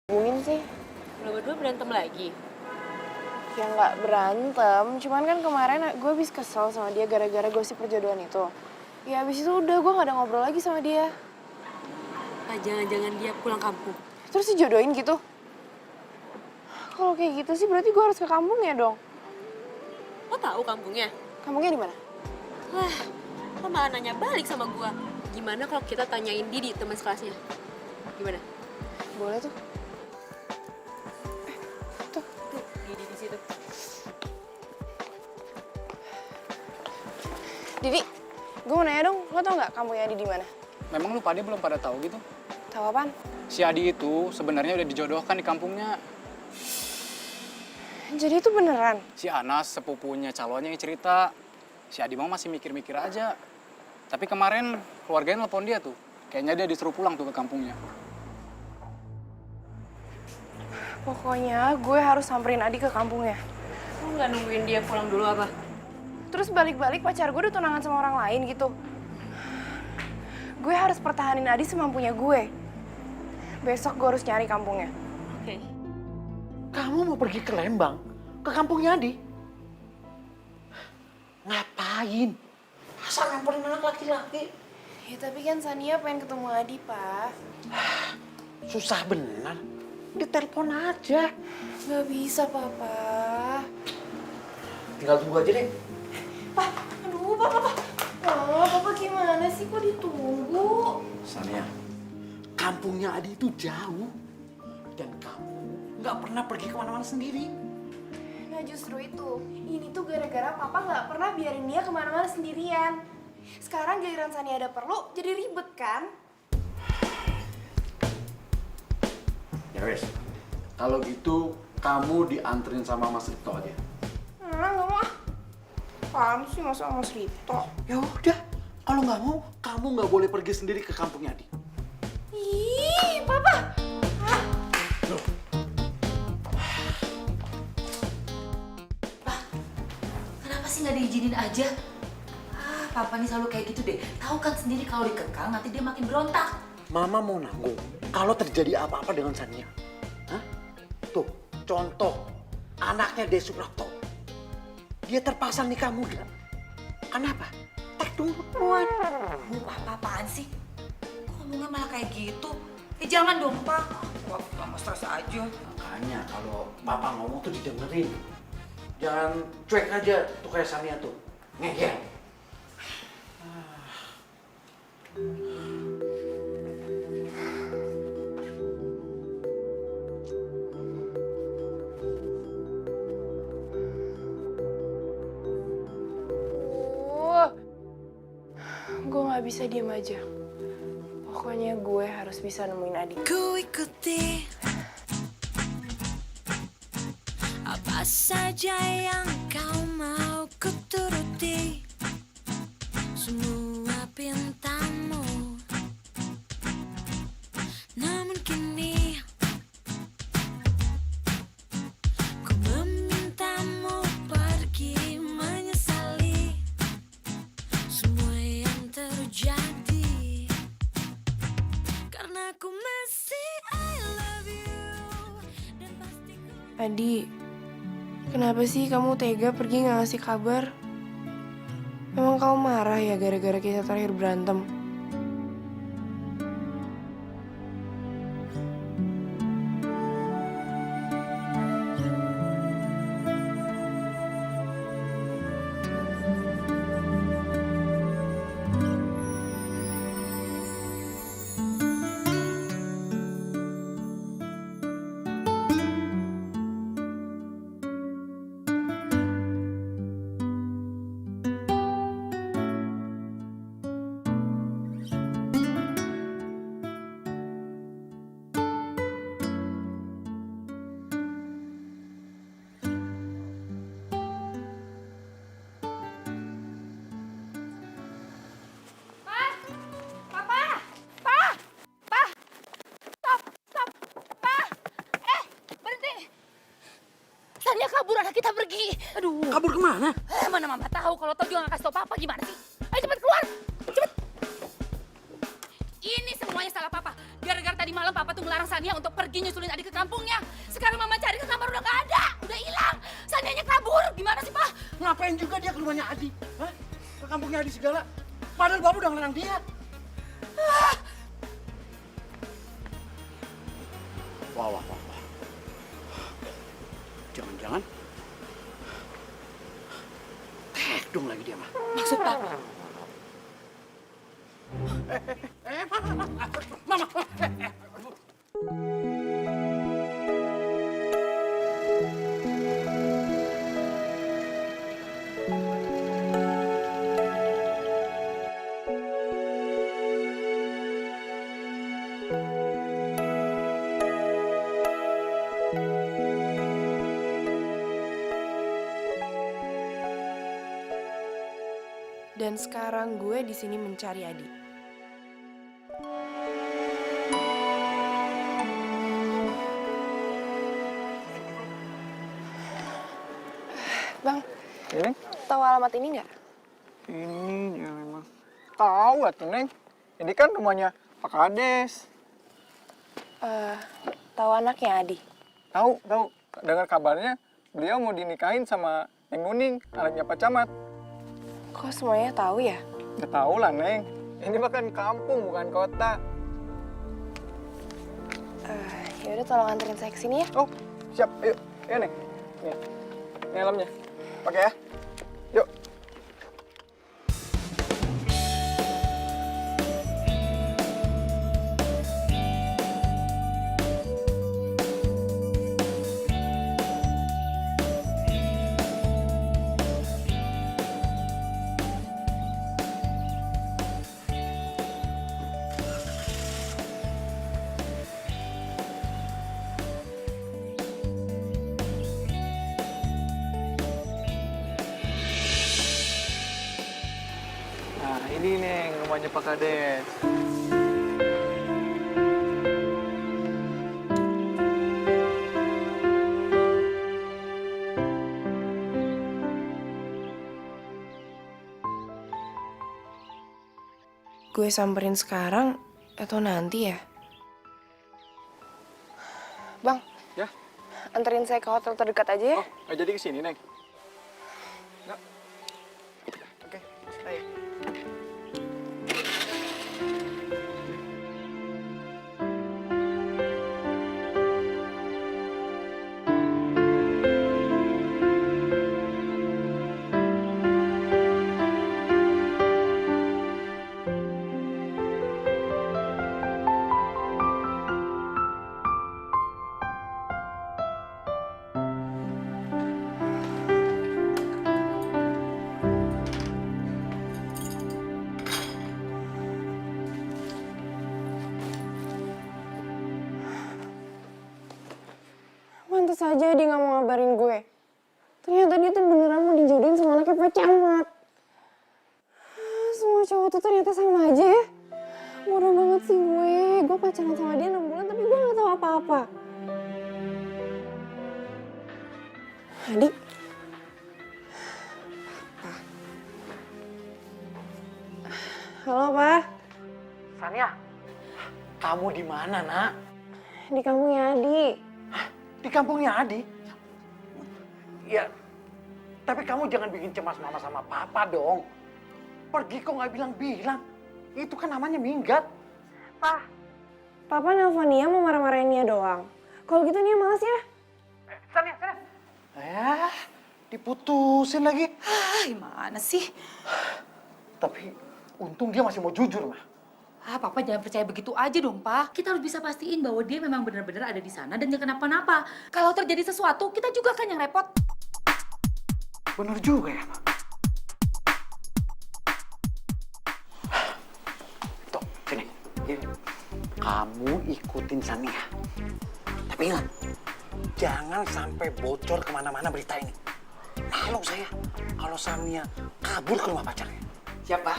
Hubungin sih. Lo berdua berantem lagi? Ya nggak berantem, cuman kan kemarin gue habis kesel sama dia gara-gara gosip perjodohan itu. Ya abis itu udah gue nggak ada ngobrol lagi sama dia. Apa jangan-jangan dia pulang kampung? Terus dijodohin gitu. Kalau kayak gitu sih berarti gue harus ke kampungnya dong. Lo tahu kampungnya? Kampungnya di mana? Wah, lo malah nanya balik sama gua. Gimana kalau kita tanyain Didi, teman sekelasnya? Gimana? Boleh tuh. Tuh. Tuh, Didi di situ. Didi, gue mau nanya dong, lo tau nggak kampungnya Adi di mana? Memang lu pada belum pada tahu gitu? Tahu apaan? Si Adi itu sebenarnya udah dijodohkan di kampungnya. Jadi itu beneran? Si Anas, sepupunya calonnya yang cerita. Si Adi mau masih mikir-mikir aja. Tapi kemarin keluarganya nelpon dia tuh. Kayaknya dia disuruh pulang tuh ke kampungnya. Pokoknya gue harus samperin Adi ke kampungnya. Lo nggak nungguin dia pulang dulu apa? Terus balik-balik pacar gue udah tunangan sama orang lain gitu. Gue harus pertahanin Adi semampunya gue. Besok gue harus nyari kampungnya. Oke. Kamu mau pergi ke Lembang? Ke kampungnya Adi? Ngapain? Asal nyamperin anak laki-laki. Ya tapi kan Sania pengen ketemu Adi, Pak. Susah bener. Ditelepon aja. Gak bisa, Papa. Tinggal tunggu aja deh. Pak, aduh, Papa. Oh, Papa gimana sih? Kok ditunggu? Sania, kampungnya Adi itu jauh. Dan kamu nggak pernah pergi kemana-mana sendiri. Nah justru itu, ini tuh gara-gara Papa nggak pernah biarin dia kemana-mana sendirian. Sekarang giliran Sania ada perlu, jadi ribet kan? Ya wes, kalau gitu kamu dianterin sama Mas Rito aja. Nggak mau. Apaan sih masa Mas Rito? Ya udah, kalau nggak mau, kamu nggak boleh pergi sendiri ke kampungnya Adi. Ih, Papa! Hah? Loh, Kenapa sih nggak diizinin aja? Papa nih selalu kayak gitu deh. Tahu kan sendiri kalau dikekang nanti dia makin berontak. Mama mau nanggung kalau terjadi apa-apa dengan Sania. Hah? Tuh, contoh anaknya Desi Suprapto. Dia terpaksa nikah muda. Kenapa? Tak duluan. Papa apaan sih? Kok ngomongnya malah kayak gitu? Jangan dong, Pak. Wah, Mama stres aja. Makanya kalau Papa ngomong tuh didengerin. Jangan cuek aja tuh kayak Sania tuh. Ngeyel. Gue nggak bisa diem aja. Pokoknya gue harus bisa nemuin Adi. Ku ikuti apa saja yang kau mau ku turuti semua pintamu. Namun kini ku memintamu pergi menyesali semua yang terjadi. Karena aku masih I love you dan pasti ku... Adi, kenapa sih kamu tega pergi nggak ngasih kabar? Emang kamu marah ya gara-gara kita terakhir berantem? Sania kabur, anak kita pergi. Aduh. Kabur kemana? Mana Mama tahu kalau tahu juga nggak kasih tau Papa gimana sih? Ayo cepet keluar. Cepet. Ini semuanya salah Papa. Gara-gara tadi malam papa tuh ngelarang Sania untuk pergi nyusulin adik ke kampungnya. Sekarang mama cari ke kamar udah nggak ada, udah hilang. Sanianya kabur. Gimana sih, Pak? Ngapain juga dia ke rumahnya Adi? Hah? Ke kampungnya Adi segala. Padahal Bapak udah ngelarang dia. Wah. Jangan-jangan dong lagi dia mah. Maksud papa? Mama. Dan sekarang gue di sini mencari Adi. Bang, Ini? tahu alamat ini nggak? Ini ya memang. Tahu atuh, Neng. Ini kan rumahnya Pak Kades. Tahu anaknya Adi. Tahu. Dengar kabarnya beliau mau dinikahin sama Neng Nuning, anaknya Pak Camat. Kok semuanya tahu ya? Ya tahu lah, Neng. Ini bahkan kampung, bukan kota. Ya udah tolong anterin saya ke sini ya. Oh, siap. Ayo, Neng. Nih, ini helmnya. Pakai ya. Yuk. Nah, ini Neng, rumahnya Pak Kades. Gue samperin sekarang atau nanti ya? Bang, Ya? anterin saya ke hotel terdekat aja ya. Oh, nggak jadi ke sini, Neng? Nggak? Oke, ayo. Pantes aja dia nggak mau ngabarin gue. Ternyata dia tuh beneran mau dijodohin sama anaknya Pak Camat. Semua cowok tuh ternyata sama aja ya. Bodoh banget sih gue. Gue pacaran sama dia 6 bulan tapi gue nggak tahu apa-apa. Adik. Papa. Halo, Pak. Sania, kamu di mana, Nak? Di kampungnya Adi. Di kampungnya Adi? Ya, tapi kamu jangan bikin cemas mama sama papa dong. Pergi kok nggak bilang-bilang. Itu kan namanya minggat. Papa nelfon Nia mau marah-marahin Nia doang. Kalau gitu Nia males ya. Sania. Diputusin lagi. Gimana sih? Tapi untung dia masih mau jujur, mah. Papa jangan percaya begitu aja dong, Pak. Kita harus bisa pastiin bahwa dia memang benar-benar ada di sana dan dia kenapa-napa. Kalau terjadi sesuatu, kita juga kan yang repot. Bener juga ya, Pak. Tuh, sini. Kamu ikutin Sania. Tapi ingat, jangan sampai bocor kemana-mana berita ini. Kalau Sania kabur ke rumah pacarnya. Siapa?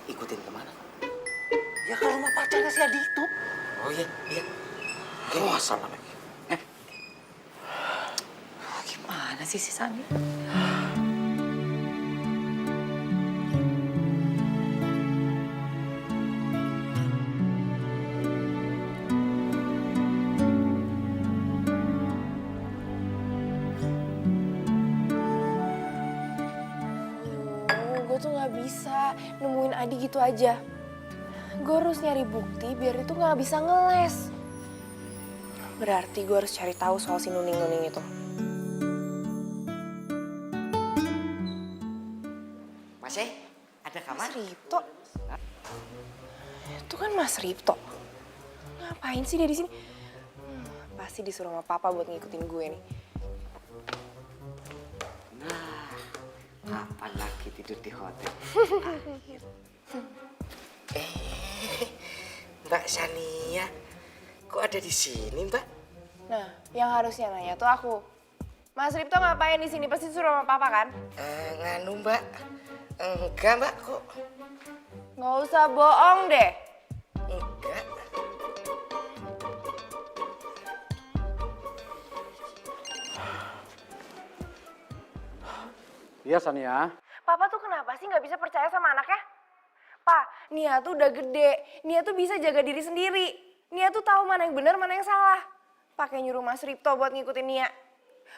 Ikutin kemana? Ya ke rumah pacarnya si Adi itu. Oh iya. Wah, sama lagi. Gimana sih si Sani? bisa nemuin Adi gitu aja. Gue harus nyari bukti biar itu nggak bisa ngeles. Berarti gue harus cari tahu soal si Nuning-Nuning itu. Mas ada kamar? Mas Ripto? Itu kan Mas Ripto. Ngapain sih dia di sini? Pasti disuruh sama papa buat ngikutin gue nih. Nah, kapan lagi tidur di hotel? Mbak Sania, kok ada di sini, Mbak? Nah, yang harusnya nanya tuh aku. Mas Ripto ngapain di sini? Pasti disuruh sama papa kan? Nganu, Mbak. Enggak, Mbak, kok. Nggak usah bohong deh. Enggak. Iya, Sania. Papa tuh kenapa sih nggak bisa percaya sama anaknya? Pa, Nia tuh udah gede. Nia tuh bisa jaga diri sendiri. Nia tuh tahu mana yang benar, mana yang salah. Pakai nyuruh Mas Ripto buat ngikutin Nia.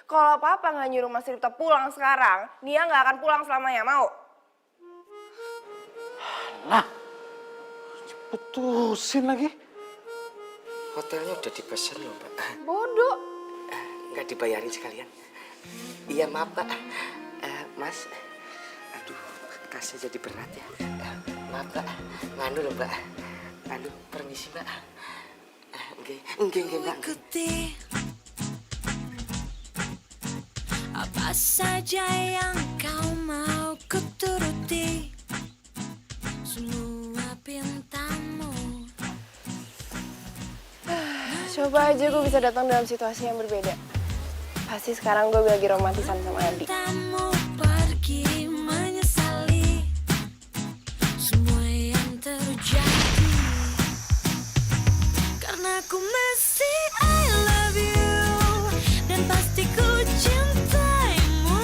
Kalau papa nggak nyuruh Mas Ripto pulang sekarang, Nia nggak akan pulang selamanya, mau? Nah, putusin lagi. Hotelnya udah dipesan loh, Mbak. Bodoh. Nggak dibayarin sekalian. Iya, maaf, Mbak. Mas, aduh, kasih jadi berat ya. Maaf, Mbak. Nganu loh, Mbak. Aduh, permisi, Mbak. Enggak, Mbak. Ikuti apa saja yang kau mau kuturuti semua pintamu. Coba aja gue bisa datang dalam situasi yang berbeda. Pasti sekarang gue lagi romantisan sama Adi. Tamu pergi menyesali semua yang terjadi karena ku masih I love you dan pasti ku cintaimu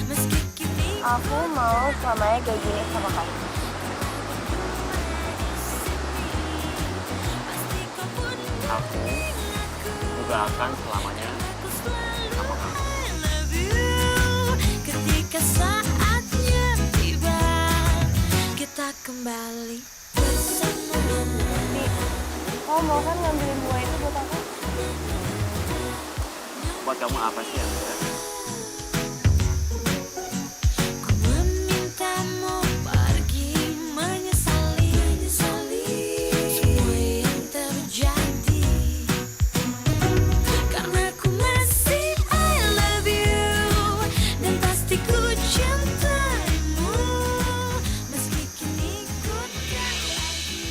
meski kini Aku mau selamanya kayak gini sama kamu. pasti kau pun Aku juga akan selamanya. I love you ketika saatnya tiba kita kembali bersama. Kamu mau kan ngambilin bunga itu buat aku? Buat kamu apa sih, Andrea? Ku memintamu pergi menyesali semua yang terjadi karena ku masih I love you dan pasti ku cintaimu meski kini ku tak lagi.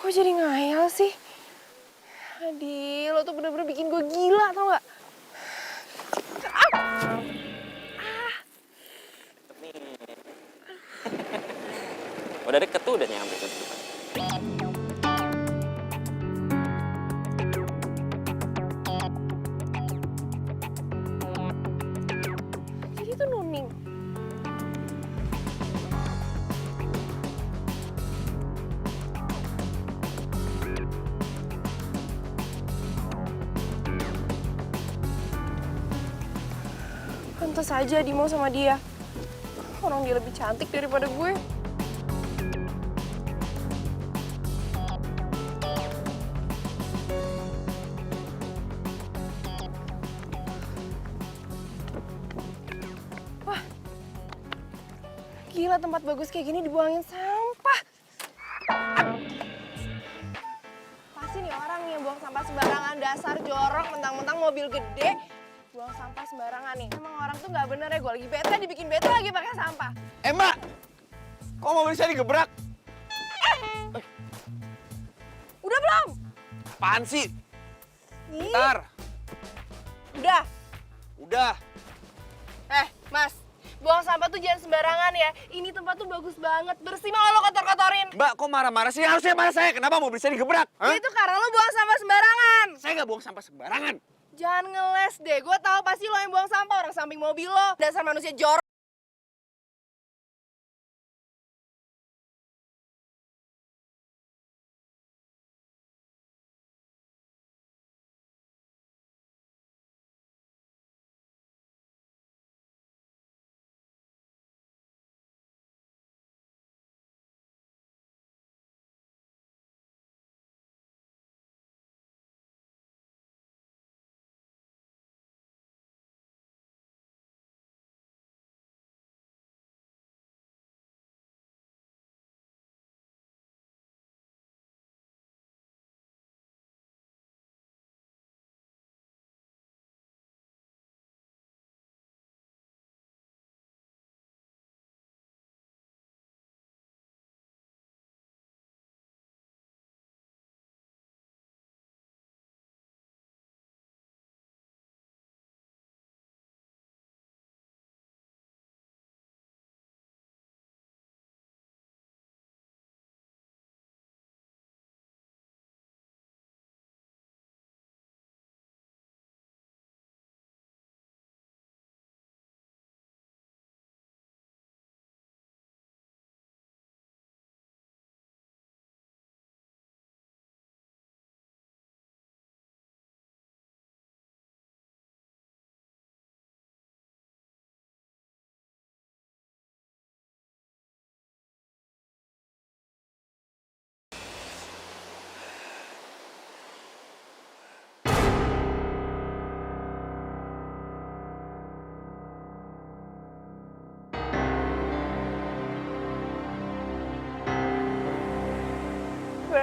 Kok jadi ngayal sih? Adi, lo tuh bener-bener bikin gue gila, tau gak? Udah deket tuh udah nyampe tuh. Jadi itu Nuning. Pantes aja Adi mau sama dia. Orang dia lebih cantik daripada gue. Wah, gila tempat bagus kayak gini dibuangin sampah. Pasti nih orang nih yang buang sampah sembarangan, dasar jorok, mentang-mentang mobil gede. Buang sampah sembarangan nih. Emang orang tuh nggak bener ya, gue lagi bete, dibikin bete lagi pakai sampah. Mbak, kok mobil saya digebrak? Udah belum? Apaan sih? Ih, Ntar. udah. Udah. Mas, buang sampah tuh jangan sembarangan ya. Ini tempat tuh bagus banget, bersih malah lo kotor-kotorin. Mbak, kok marah-marah sih? Harusnya marah saya. Kenapa mobil saya digebrak? Hah? Itu karena lo buang sampah sembarangan. Saya nggak buang sampah sembarangan. Jangan ngeles deh, gue tahu pasti lo yang buang sampah, orang samping mobil lo. Dasar manusia jorok.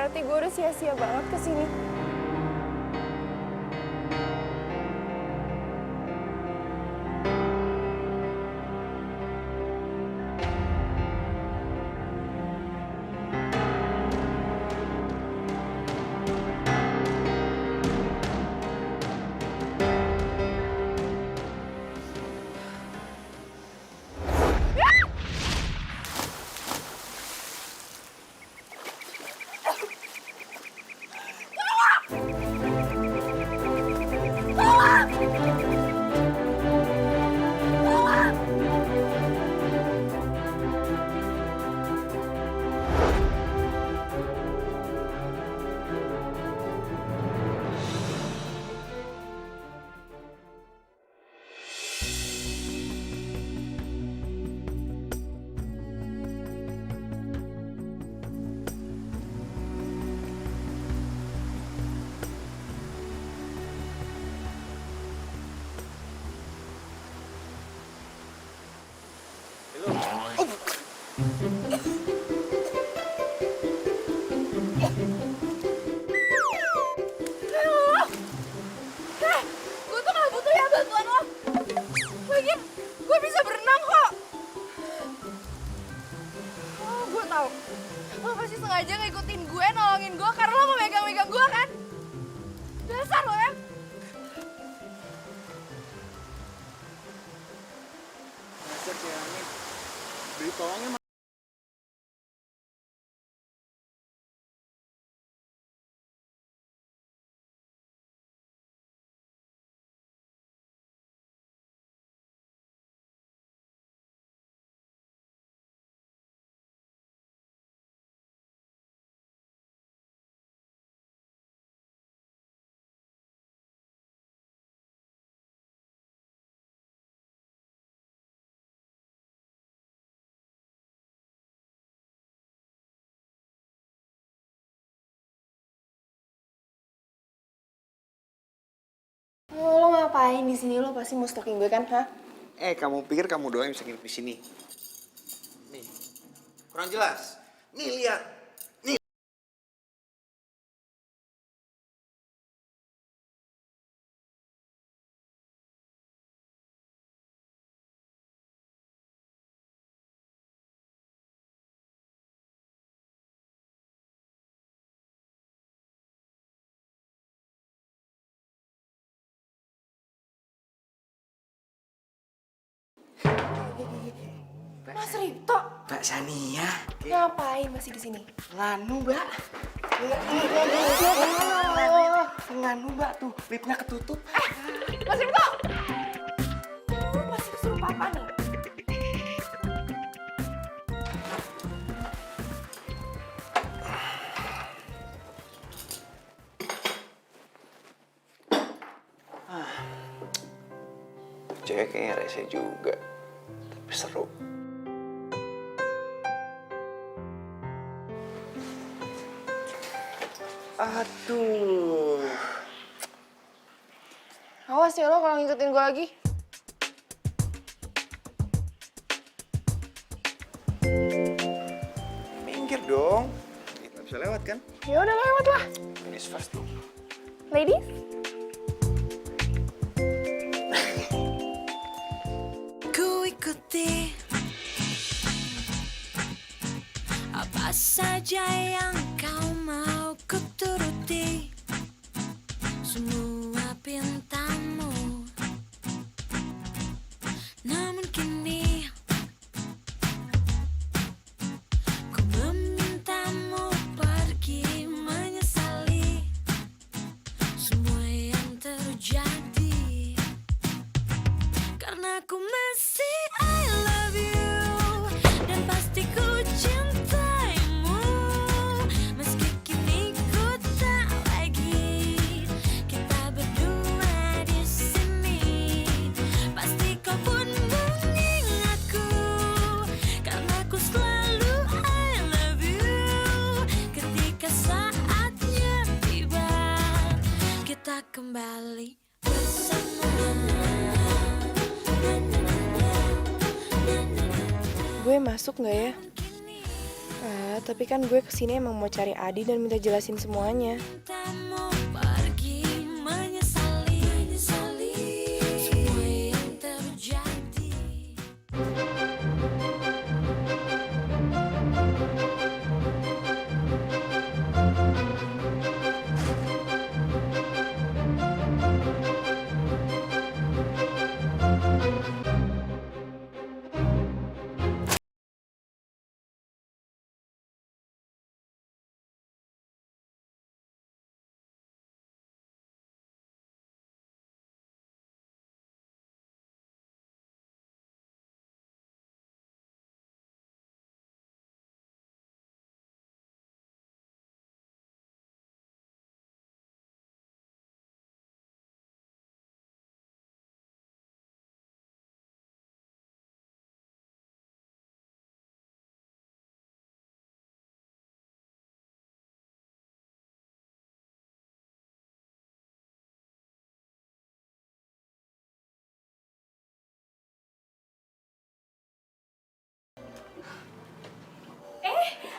berarti gue udah sia-sia banget kesini. Gue tuh gak butuh ya bantuan lo. Lagian gue bisa berenang kok. Oh, gue tahu. Lo pasti sengaja ngikutin gue, nolongin gue karena lo mau megang-megang gue kan? Dasar lo ya. Dasar si Ani. Beli tolongnya Lo ngapain di sini? Lo pasti mau stalking gue kan, hah? kamu pikir kamu doang yang bisa nginep di sini? Nih, kurang jelas. Nih, lihat. Nih. Mas Ripto, Mbak Sania. ngapain masih di sini? Nganu, Mbak. Nganu, Mbak, tuh. Lipnya ketutup. Mas Ripto! Lo masih kesurupan apa nih? Cewek kayaknya rese juga. Tapi seru. Aduh. Awas ya lo kalau ngikutin gue lagi. Minggir dong. Kita bisa lewat kan? Ya udah lewat lah. Ladies first dong. Ladies? Ku ikuti apa saja yang kau mau, ku turuti semua pintamu. Namun kini ku memintamu pergi, menyesali semua yang terjadi. Karena ku masih I love you, dan pasti ku cintaimu. Meski kini ku tak lagi kita berdua di sini, pasti kau pun mengingatku. Karena ku selalu I love you. Ketika saatnya tiba, kita kembali bersama. Gue masuk nggak ya? Tapi kan gue kesini emang mau cari Adi dan minta jelasin semuanya. Tak mau pergi menyesali semua yang terjadi.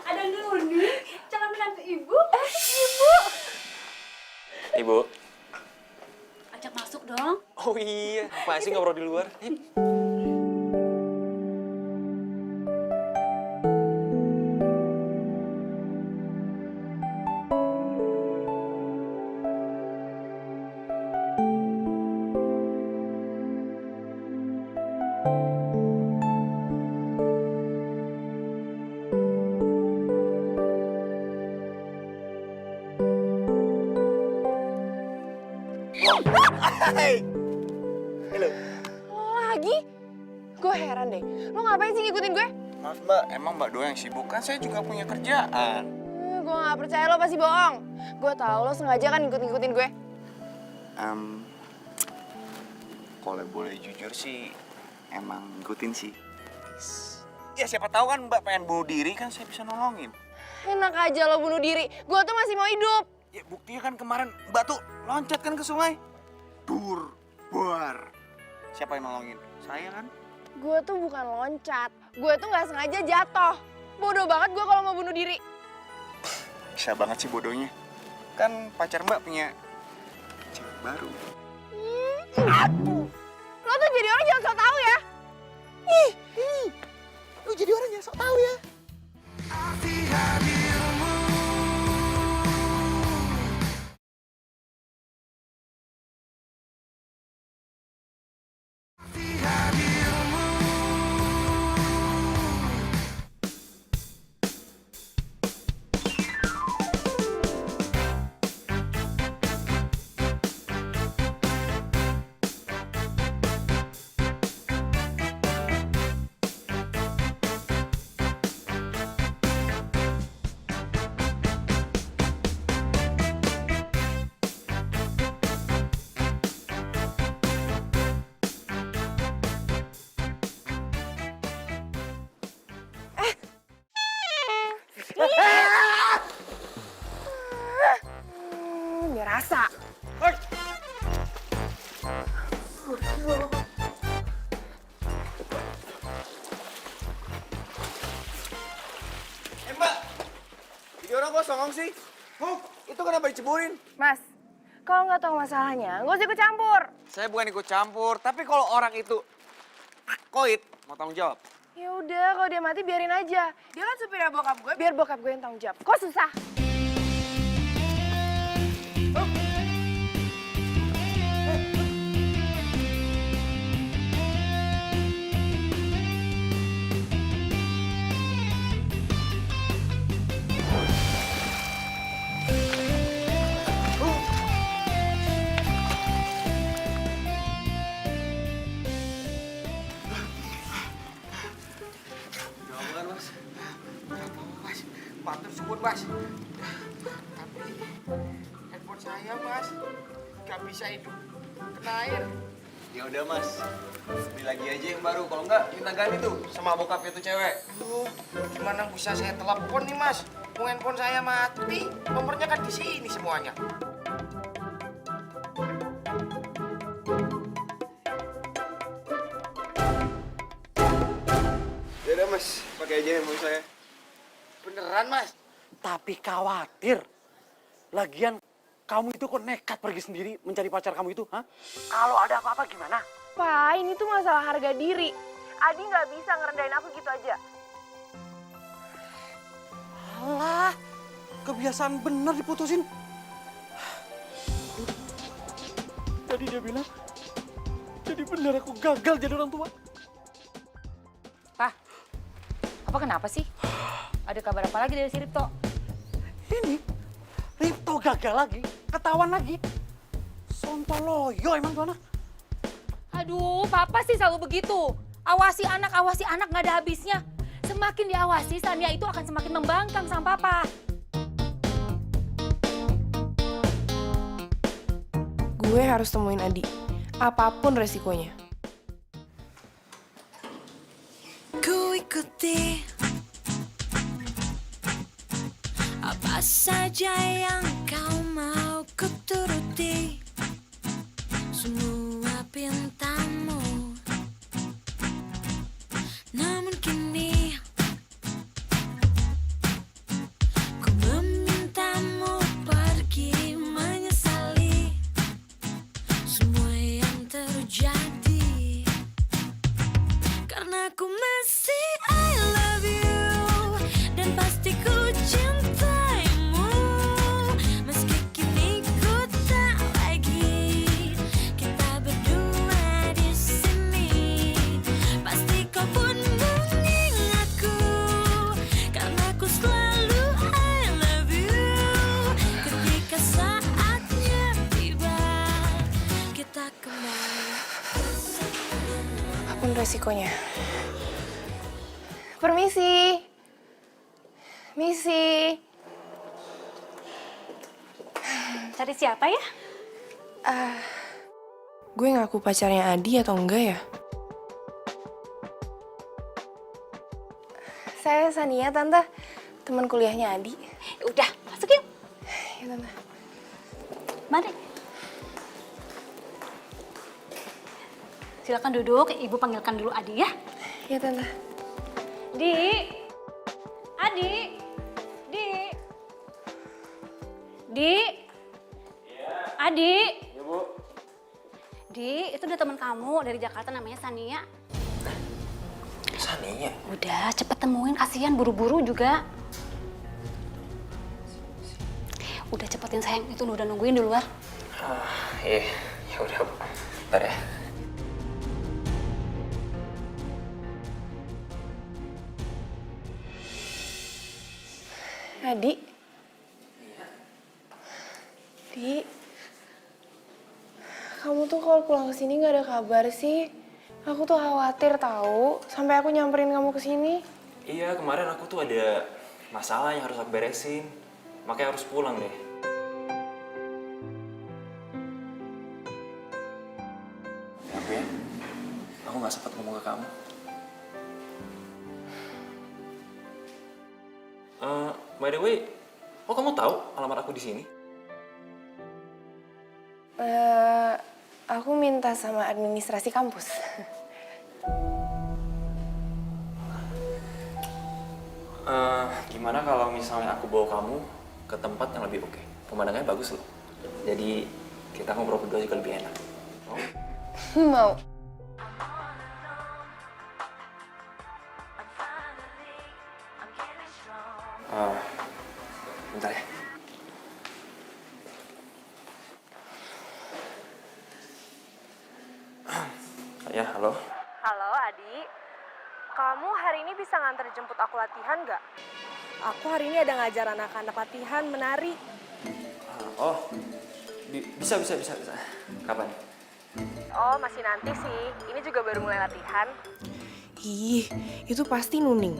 Ada Nuni, calon menantu ibu. Ibu. Ajak masuk dong. Oh iya, apa sih ngobrol di luar? Hai. Halo. Lo lagi? Gue heran deh. Lo ngapain sih ngikutin gue? Maaf Mbak, emang Mbak doang yang sibuk? Kan saya juga punya kerjaan. Gue gak percaya lo pasti bohong. Gue tahu lo sengaja kan ngikutin gue. Kalau boleh jujur sih, emang ngikutin sih. Ya siapa tahu kan Mbak pengen bunuh diri kan saya bisa nolongin. Enak aja lo bunuh diri. Gue tuh masih mau hidup. Ya buktinya kan kemarin Mbak tuh loncat kan ke sungai. Dur, buar. Siapa yang nolongin? Saya kan? Gue tuh bukan loncat. Gue tuh gak sengaja jatuh. Bodoh banget gue kalau mau bunuh diri. Bisa banget sih bodohnya. Kan pacar Mbak punya cewek baru. Aduh. Lo tuh jadi orang jangan sok tahu ya. Lu jadi orang yang sok tahu ya. Biar rasa. Mbak, jadi orang kok songong sih? Itu kenapa diceburin? Mas, kalau nggak tahu masalahnya, nggak usah ikut campur. Saya bukan ikut campur, tapi kalau orang itu koit, mau tanggung jawab. Ya udah, kalau dia mati biarin aja. Dia kan supirnya bokap gue, biar bokap gue yang tanggung jawab. Kok susah? Matur syukur, Mas. Tapi handphone saya, Mas, nggak bisa hidup kena air. Ya udah, Mas. Beli lagi aja yang baru. Kalau nggak, minta ganti tuh sama bokapnya tuh cewek. Gimana bisa saya telepon nih, Mas? Mau handphone saya mati. Nomornya kan di sini semuanya. Ya udah, Mas. Pakai aja handphone saya. Beneran, Mas? Tapi khawatir. Lagian kamu itu kok nekat pergi sendiri mencari pacar kamu itu, hah? Kalau ada apa-apa gimana? Pa, ini tuh masalah harga diri. Adi nggak bisa ngerendahin aku gitu aja. Alah, kebiasaan bener diputusin. Tadi dia bilang, jadi bener aku gagal jadi orang tua. Pak, apa kenapa sih? Ada kabar apa lagi dari si Ripto? Ini, Ripto gagal lagi, ketahuan lagi. Sontoloyo emang tuh anak. Aduh, papa sih selalu begitu. Awasi anak nggak ada habisnya. Semakin diawasi, Sania itu akan semakin membangkang sama papa. Gue harus temuin Adi, apapun resikonya. Ku ikuti apa saja yang kau mau, ku turuti semua pintamu. Namun kini ku memintamu pergi, menyesali semua yang terjadi. Karena ku masih I love you, dan pasti ku cintaimu. Meski kini ku tak lagi kita berdua di sini, pasti kau pun mengingatku. Karena ku selalu I love you. Ketika saatnya tiba, kita kembali. Apapun resikonya. Permisi. Misi. Cari siapa ya? Gue ngaku pacarnya Adi atau enggak ya? Saya Sania, Tante. Teman kuliahnya Adi. Udah, masuk yuk. Ya, Tante. Mari. Silakan duduk, Ibu panggilkan dulu Adi ya. Ya, Tante. Di. Adi. Di. Di. Adi. Ya, Bu. Di, itu udah teman kamu dari Jakarta namanya Sania. Sania? Udah, cepet temuin, kasihan buru-buru juga. Udah cepetin sayang, itu udah nungguin di luar. Iya, ya udah, Bu. Bentar ya. Adi. Di. Kamu tuh kalau pulang ke sini nggak ada kabar sih. Aku tuh khawatir tahu sampai aku nyamperin kamu ke sini. Iya, kemarin aku tuh ada masalah yang harus aku beresin. Makanya harus pulang deh. Maaf ya, aku nggak sempat ngomong ke kamu. By the way, kok kamu tahu alamat aku di sini? Aku minta sama administrasi kampus. Gimana kalau misalnya aku bawa kamu ke tempat yang lebih oke? Pemandangannya bagus loh. Jadi kita ngobrol berdua juga lebih enak. Mau? Mau. Bentar ya. Ya, halo. Halo Adi, kamu hari ini bisa nganter jemput aku latihan nggak? Aku hari ini ada ngajar anak-anak latihan menari. Oh, bisa. Kapan? Oh masih nanti sih, ini juga baru mulai latihan. Ih, itu pasti Nuning.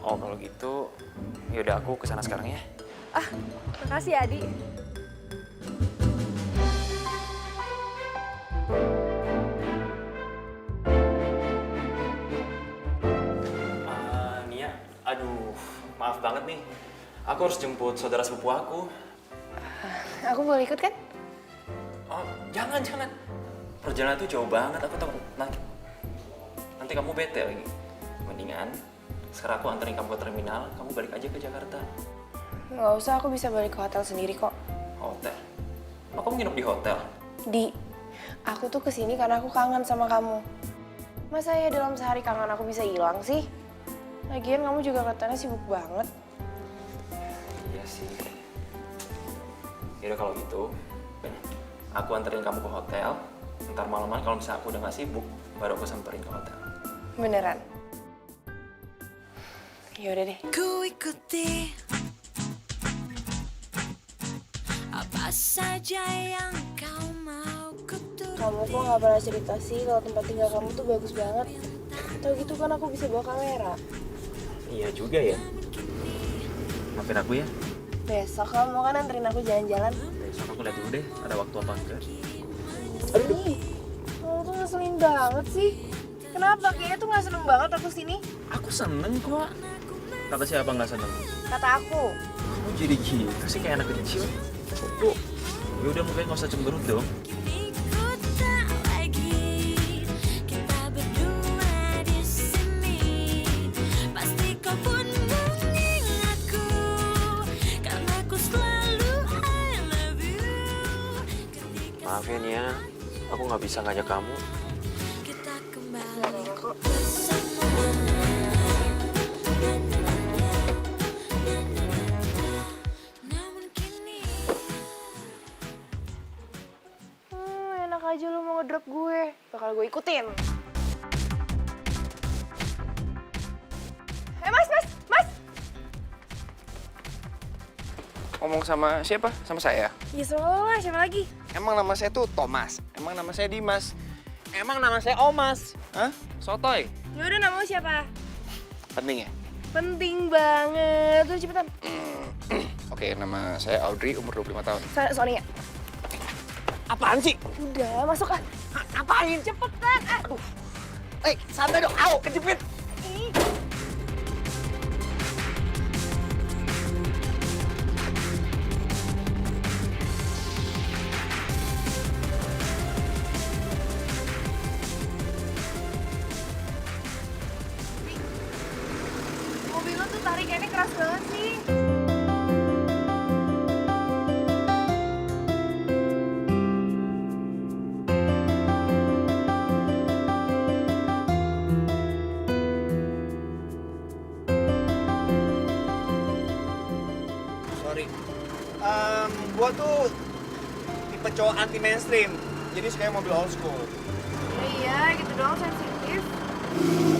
Oh, kalau gitu, yaudah aku kesana sekarang ya. Ah, makasih Adi. Nia, aduh, maaf banget nih. Aku harus jemput saudara sepupu aku. Aku boleh ikut kan? Oh, jangan. Perjalanan itu jauh banget, aku takut nanti kamu bete lagi. Mendingan Sekarang aku anterin kamu ke terminal, kamu balik aja ke Jakarta. Nggak usah, aku bisa balik ke hotel sendiri kok. Hotel? Oh, kamu nginep di hotel? Di, aku tuh kesini karena aku kangen sama kamu. Masa ya dalam sehari kangen aku bisa hilang sih? Lagian kamu juga katanya sibuk banget. Iya sih. Yaudah kalau gitu, aku anterin kamu ke hotel. Ntar malaman kalau misalnya aku udah gak sibuk, baru aku samperin ke hotel. Beneran? Yaudah deh. Ku ikuti apa saja yang kau mau kuturuti. Kamu kok nggak pernah cerita sih kalau tempat tinggal kamu tuh bagus banget. Tau gitu kan aku bisa bawa kamera. Iya juga ya. Maafin aku ya. Besok kamu kan anterin aku jalan-jalan. Besok aku lihat dulu deh, ada waktu apa enggak. Ih, kamu tuh ngeselin banget sih. Kenapa? Kayaknya tuh nggak seneng banget aku sini. Aku seneng kok. Kata siapa nggak seneng? Kata aku. Kamu jadi gitu sih kayak anak kecil. Tuh, yaudah mungkin nggak usah cemberut dong. Kini ku tak lagi kita berdua di sini. Pasti kau pun mengingatku karena ku selalu I love you. Ketika Maaf ya Nia, aku nggak bisa ngajak kamu. kita kembali bersama. Namun kini Enak aja lu mau ngedrop gue. Bakal gue ikutin. Mas! Ngomong sama siapa? Sama saya? Ya soalnya siapa lagi? Emang nama saya tuh Thomas. Emang nama saya Dimas. Emang nama saya Omas. Hah? Sotoy. Yaudah nama lu siapa? Penting ya? Penting banget. Tuh cepetan. Oke, nama saya Audrey, umur 25 tahun. Soalnya. Apaan sih? Udah, masuk ah. Apain? Cepetan. Aduh. Santai dong. Au, kejepit. Mobil lu tuh tarikannya keras banget sih. Sorry. Gua tuh tipe cowok anti mainstream. Jadi suka mobil old school. Iya, gitu doang sensitif.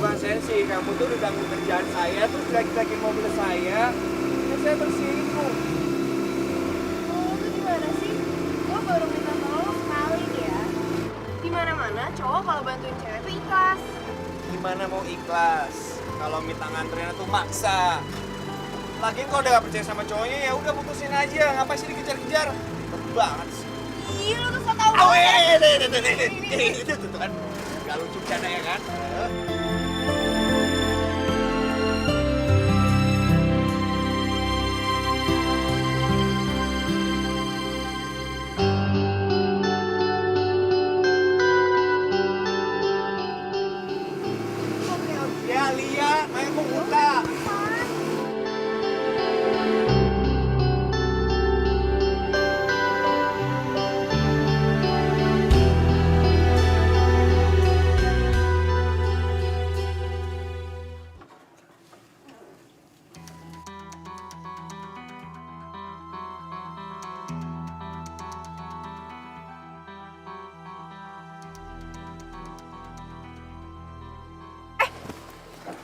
Bukan sensi, kamu tuh udah ganggu kerjaan saya, terus lagi-lagi mobil saya. Dan saya tersinggung. Lo tuh gimana sih? Gue baru minta tolong sekali nih ya. Dimana-mana cowok kalau bantuin cewek tuh ikhlas. Gimana mau ikhlas? Kalau minta nganterin tuh maksa. Lagian kalau udah gak percaya sama cowoknya ya udah putusin aja. Ngapain sih dikejar-kejar? Betul banget sih. Ih, lo tuh so tau Awe, banget. itu tuh kan. Gak lucu bercanda ya kan? Ya, Lia, ayo mau buka.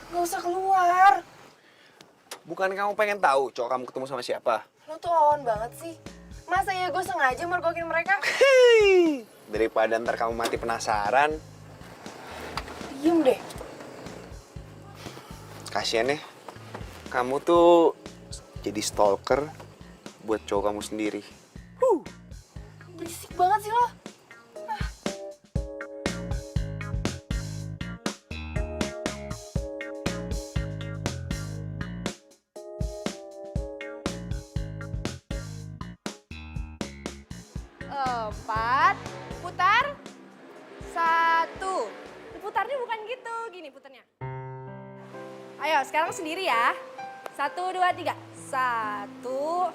Gak usah keluar. Bukan kamu pengen tahu cowok kamu ketemu sama siapa? Lo tuh on banget sih. Masa ya gue sengaja mergokin mereka? Daripada ntar kamu mati penasaran. Diem deh. Kasian ya. Kamu tuh jadi stalker buat cowok kamu sendiri. Berisik banget sih lo. Empat, putar, satu. Putarnya bukan gitu, gini putarnya. Ayo, sekarang sendiri ya. 1, 2, 3. 1, 2,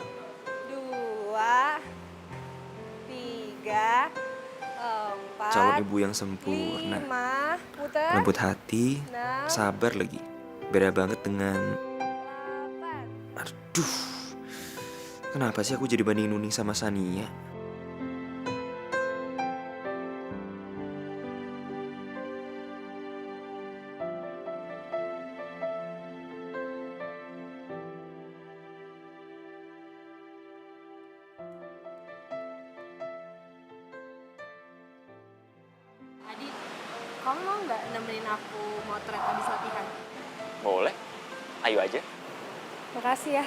3, 4, Calon ibu yang sempurna, 5, putar, lembut hati, 6, sabar lagi. Beda banget dengan... 8. Aduh, kenapa sih aku jadi bandingin Nuning sama Sania? Adit, kamu mau nggak nemenin aku motret habis latihan? Boleh, ayo aja. Makasih ya.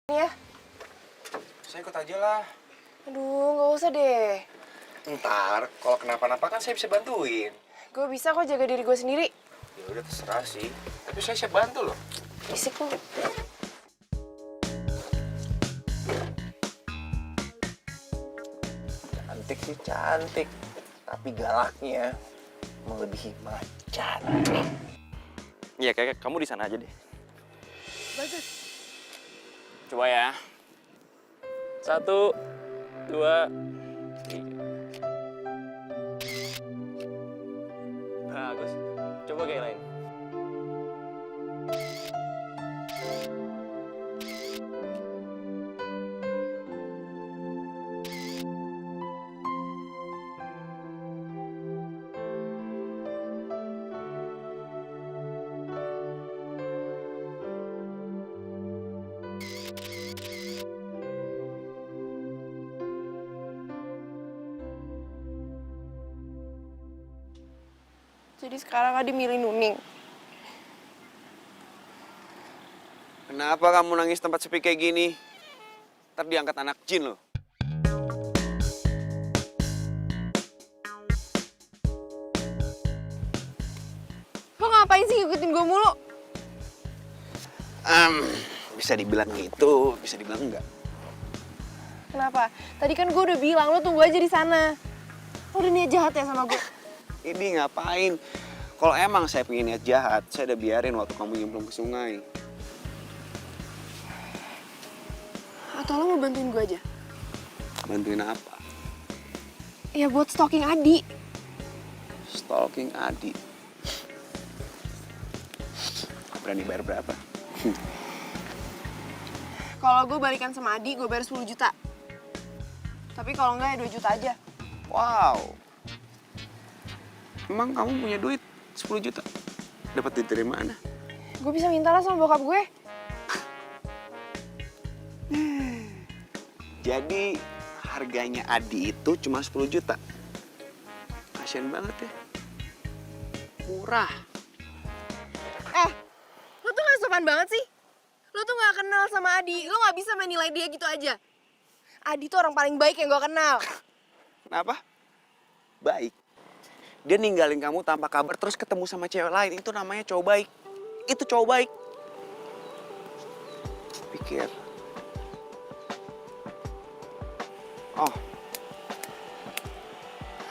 Ya, Saya ikut aja lah. aduh nggak usah deh. Ntar, kalau kenapa-napa kan saya bisa bantuin. Gue bisa kok jaga diri gue sendiri. Ya udah terserah sih. Tapi saya siap bantu loh. Fisik lu. Cantik sih cantik. Tapi galaknya melebihi macan. Iya, kayak kamu di sana aja deh. Bagus. Coba ya. 1, 2, 3. Bagus. Coba kayak lain. Jadi sekarang Adi milih Nuning. Kenapa kamu nangis tempat sepi kayak gini? Ntar diangkat anak jin loh. Lo ngapain sih ngikutin gue mulu? Bisa dibilang gitu, bisa dibilang enggak. Kenapa? Tadi kan gue udah bilang lo tunggu aja di sana. Lo udah niat jahat ya sama gue? Ini ngapain? Kalau emang saya pengen niat jahat, saya udah biarin waktu kamu nyemplung ke sungai. Atau lo mau bantuin gue aja? Bantuin apa? Ya buat stalking Adi. Stalking Adi. Berani bayar berapa? Kalau gue balikan sama Adi, gue bayar 10 juta. Tapi kalau enggak ya 2 juta aja. Wow. Emang kamu punya duit 10 juta? Dapat duit dari mana? Gue bisa minta lah sama bokap gue. Jadi harganya Adi itu cuma 10 juta. Kasian banget ya. Murah. Lo tuh gak sopan banget sih. Lo tuh gak kenal sama Adi. Lo gak bisa menilai dia gitu aja. Adi tuh orang paling baik yang gue kenal. Kenapa? Baik. Dia ninggalin kamu tanpa kabar terus ketemu sama cewek lain. Itu namanya cowok baik. Itu cowok baik. Pikir. Oh.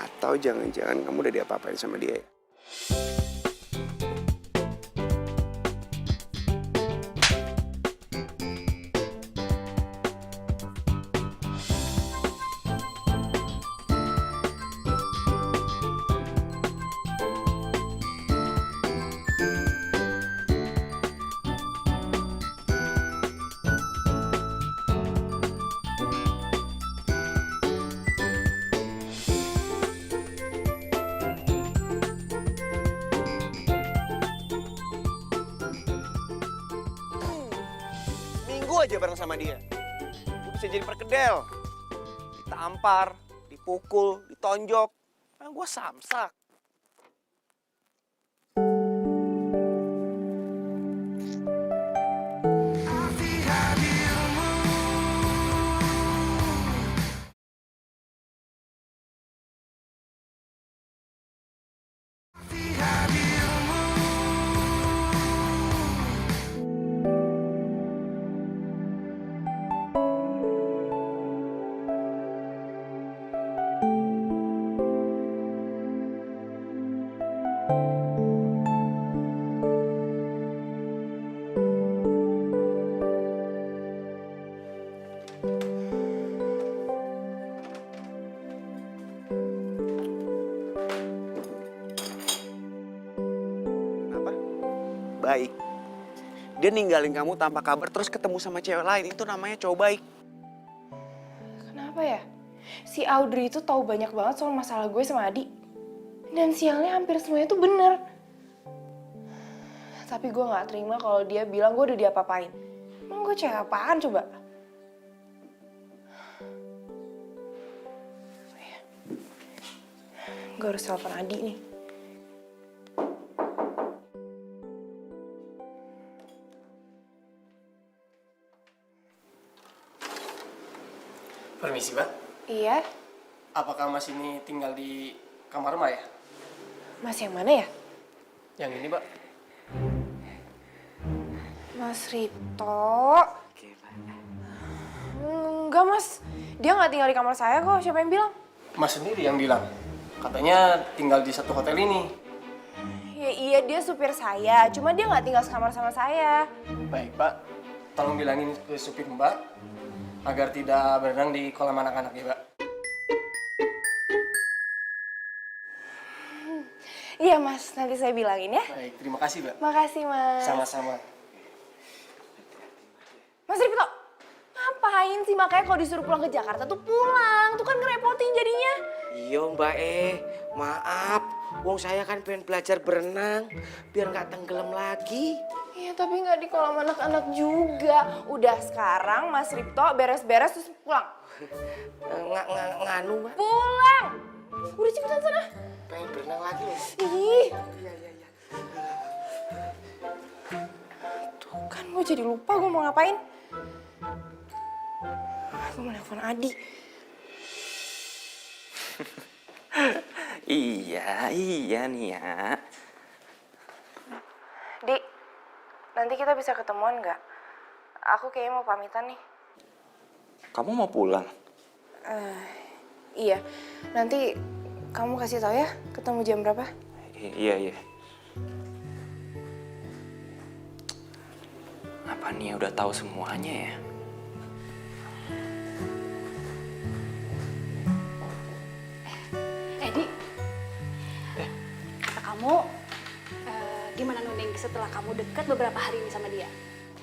Atau jangan-jangan kamu udah diapa-apain sama dia ya? Minggu aja bareng sama dia. Gue bisa jadi perkedel. Ditampar, dipukul, ditonjok. Nah, gue samsak. Kenapa? Baik. Dia ninggalin kamu tanpa kabar terus ketemu sama cewek lain. Itu namanya cowok baik. Kenapa ya? Si Audrey itu tahu banyak banget soal masalah gue sama Adi. Dan sialnya hampir semuanya tuh bener. Tapi gue gak terima kalau dia bilang gue udah diapa-apain. Emang gue cewek apaan coba? Gue harus telepon Adi nih. Permisi, Mbak. Iya, Apakah Mas ini tinggal di kamar rumah ya? Mas yang mana ya? Yang ini, Mbak. Mas Ripto. Oke, Pak. Enggak mas, dia nggak tinggal di kamar saya kok, siapa yang bilang? Mas sendiri yang bilang. Katanya tinggal di satu hotel ini. Ya iya dia supir saya, cuma dia nggak tinggal sekamar sama saya. Baik, Pak. Tolong bilangin ke supir Mbak agar tidak berenang di kolam anak-anak ya, Mbak. Iya mas, nanti saya bilangin ya. Baik, terima kasih, Mbak. Makasih mas. Sama-sama. Mas Ripto, ngapain sih? Makanya kalau disuruh pulang ke Jakarta tuh pulang, tuh kan ngerepotin jadinya. Iya Mbak maaf. Wong saya kan pengen belajar berenang biar nggak tenggelam lagi. Iya tapi nggak di kolam anak-anak juga. Udah sekarang Mas Ripto beres-beres terus pulang. Nganu Mbak. Pulang! Udah cepetan sana. Pengen berenang lagi loh. Ih, Iya. tuh kan gue jadi lupa gue mau ngapain. Gue mau nelfon Adi. Iya nih ya. Di, nanti kita bisa ketemuan nggak? Aku kayaknya mau pamitan nih. Kamu mau pulang? Iya, nanti kamu kasih tahu ya ketemu jam berapa? Iya. Apa Nia udah tahu semuanya ya? setelah kamu dekat beberapa hari ini sama dia?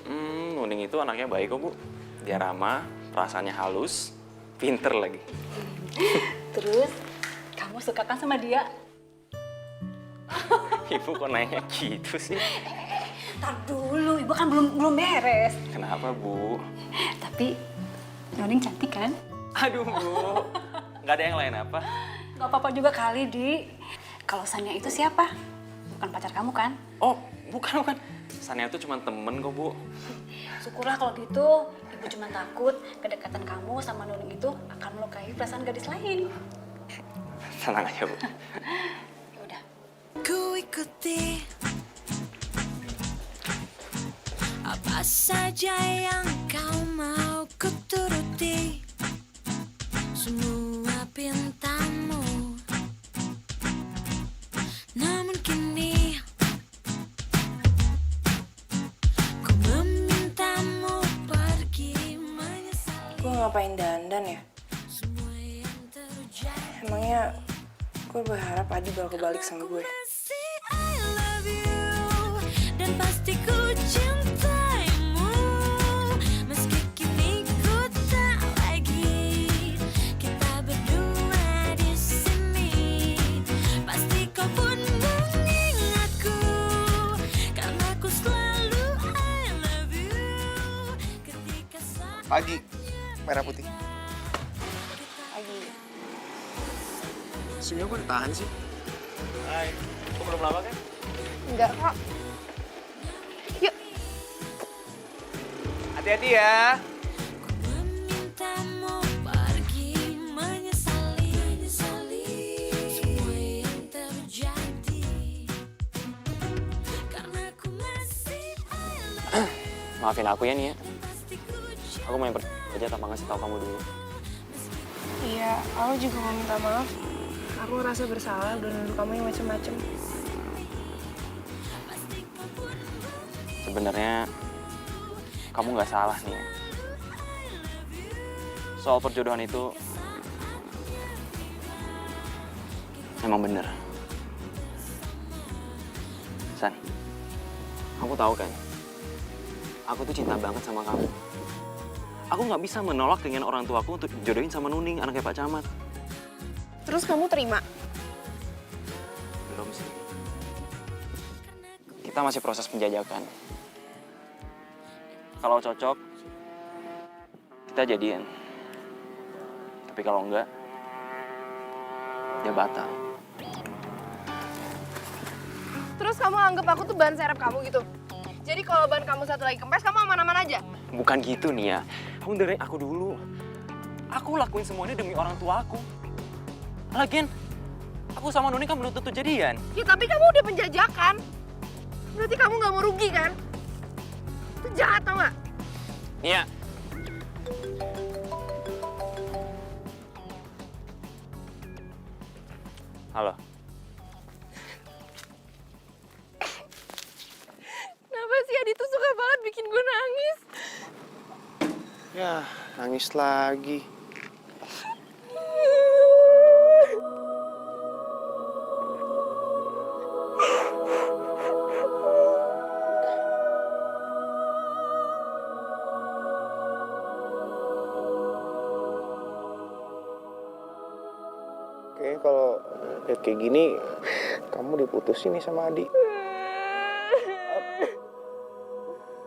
Nuning itu anaknya baik kok, Bu. Dia ramah, perasaannya halus, pinter lagi. Terus, kamu suka kan sama dia? Ibu kok nanya gitu sih? Tar dulu, ibu kan belum beres. Kenapa, Bu? Tapi, Nuning cantik kan? Aduh, Bu. Nggak ada yang lain apa? Gak apa-apa juga kali, Di. Kalau Sania itu siapa? Bukan pacar kamu kan? Oh, bukan. Sania itu cuma temen kok, Bu. Syukurlah kalau gitu, ibu cuma takut kedekatan kamu sama Nuning itu akan melukai perasaan gadis lain. Tenang aja, Bu. Yaudah. Ku ikuti apa saja yang kau mau, ku turuti semua pintamu. Namun kini ku memintamu pergi, menyesali Gue ngapain dandan ya? semua yang terjadi. Emangnya gue berharap Adi bakal balik sama gue. Masih I love you dan pasti ku cintaimu, meski kini ku tak lagi kita berdua di sini. Pasti kau pun mengingatku karena ku selalu I love you ketika saat Pagi, merah putih. Adi, Senyum kok ditahan sih? Hai, kok belum lama kan? enggak kok. Yuk, Hati-hati ya. memintamu pergi, menyesali semua yang terjadi karena ku masih I love Maafin aku ya, Nia. pasti ku Aku main pergi aja tanpa ngasih tahu kamu dulu. iya, aku juga mau minta maaf. Aku ngerasa bersalah udah nuduh kamu yang macem-macem. Sebenarnya kamu nggak salah, Nia. Soal perjodohan itu memang bener. San, kamu tahu kan? Aku tuh cinta banget sama kamu. Aku nggak bisa menolak keinginan orang tuaku untuk jodohin sama Nuning, anaknya Pak Camat. Terus kamu terima? Belum sih. Kita masih proses penjajakan. Kalau cocok, kita jadian. Tapi kalau enggak, ya batal. Terus kamu anggap aku tuh ban serep kamu gitu? Jadi kalau ban kamu satu lagi kempes, kamu aman-aman aja? Bukan gitu, Nia. Kamu dengerin aku dulu. Aku lakuin semua ini demi orang tua aku. Lagian, aku sama Nuning kan belum tentu jadian. Ya tapi kamu udah penjajakan. Berarti kamu nggak mau rugi kan? Itu jahat tau nggak? Nia. Halo. Kenapa sih Adi tuh suka banget bikin gue nangis? Ya, nangis lagi. Kayaknya kalau lihat kayak gini, kamu diputusin nih sama Adi.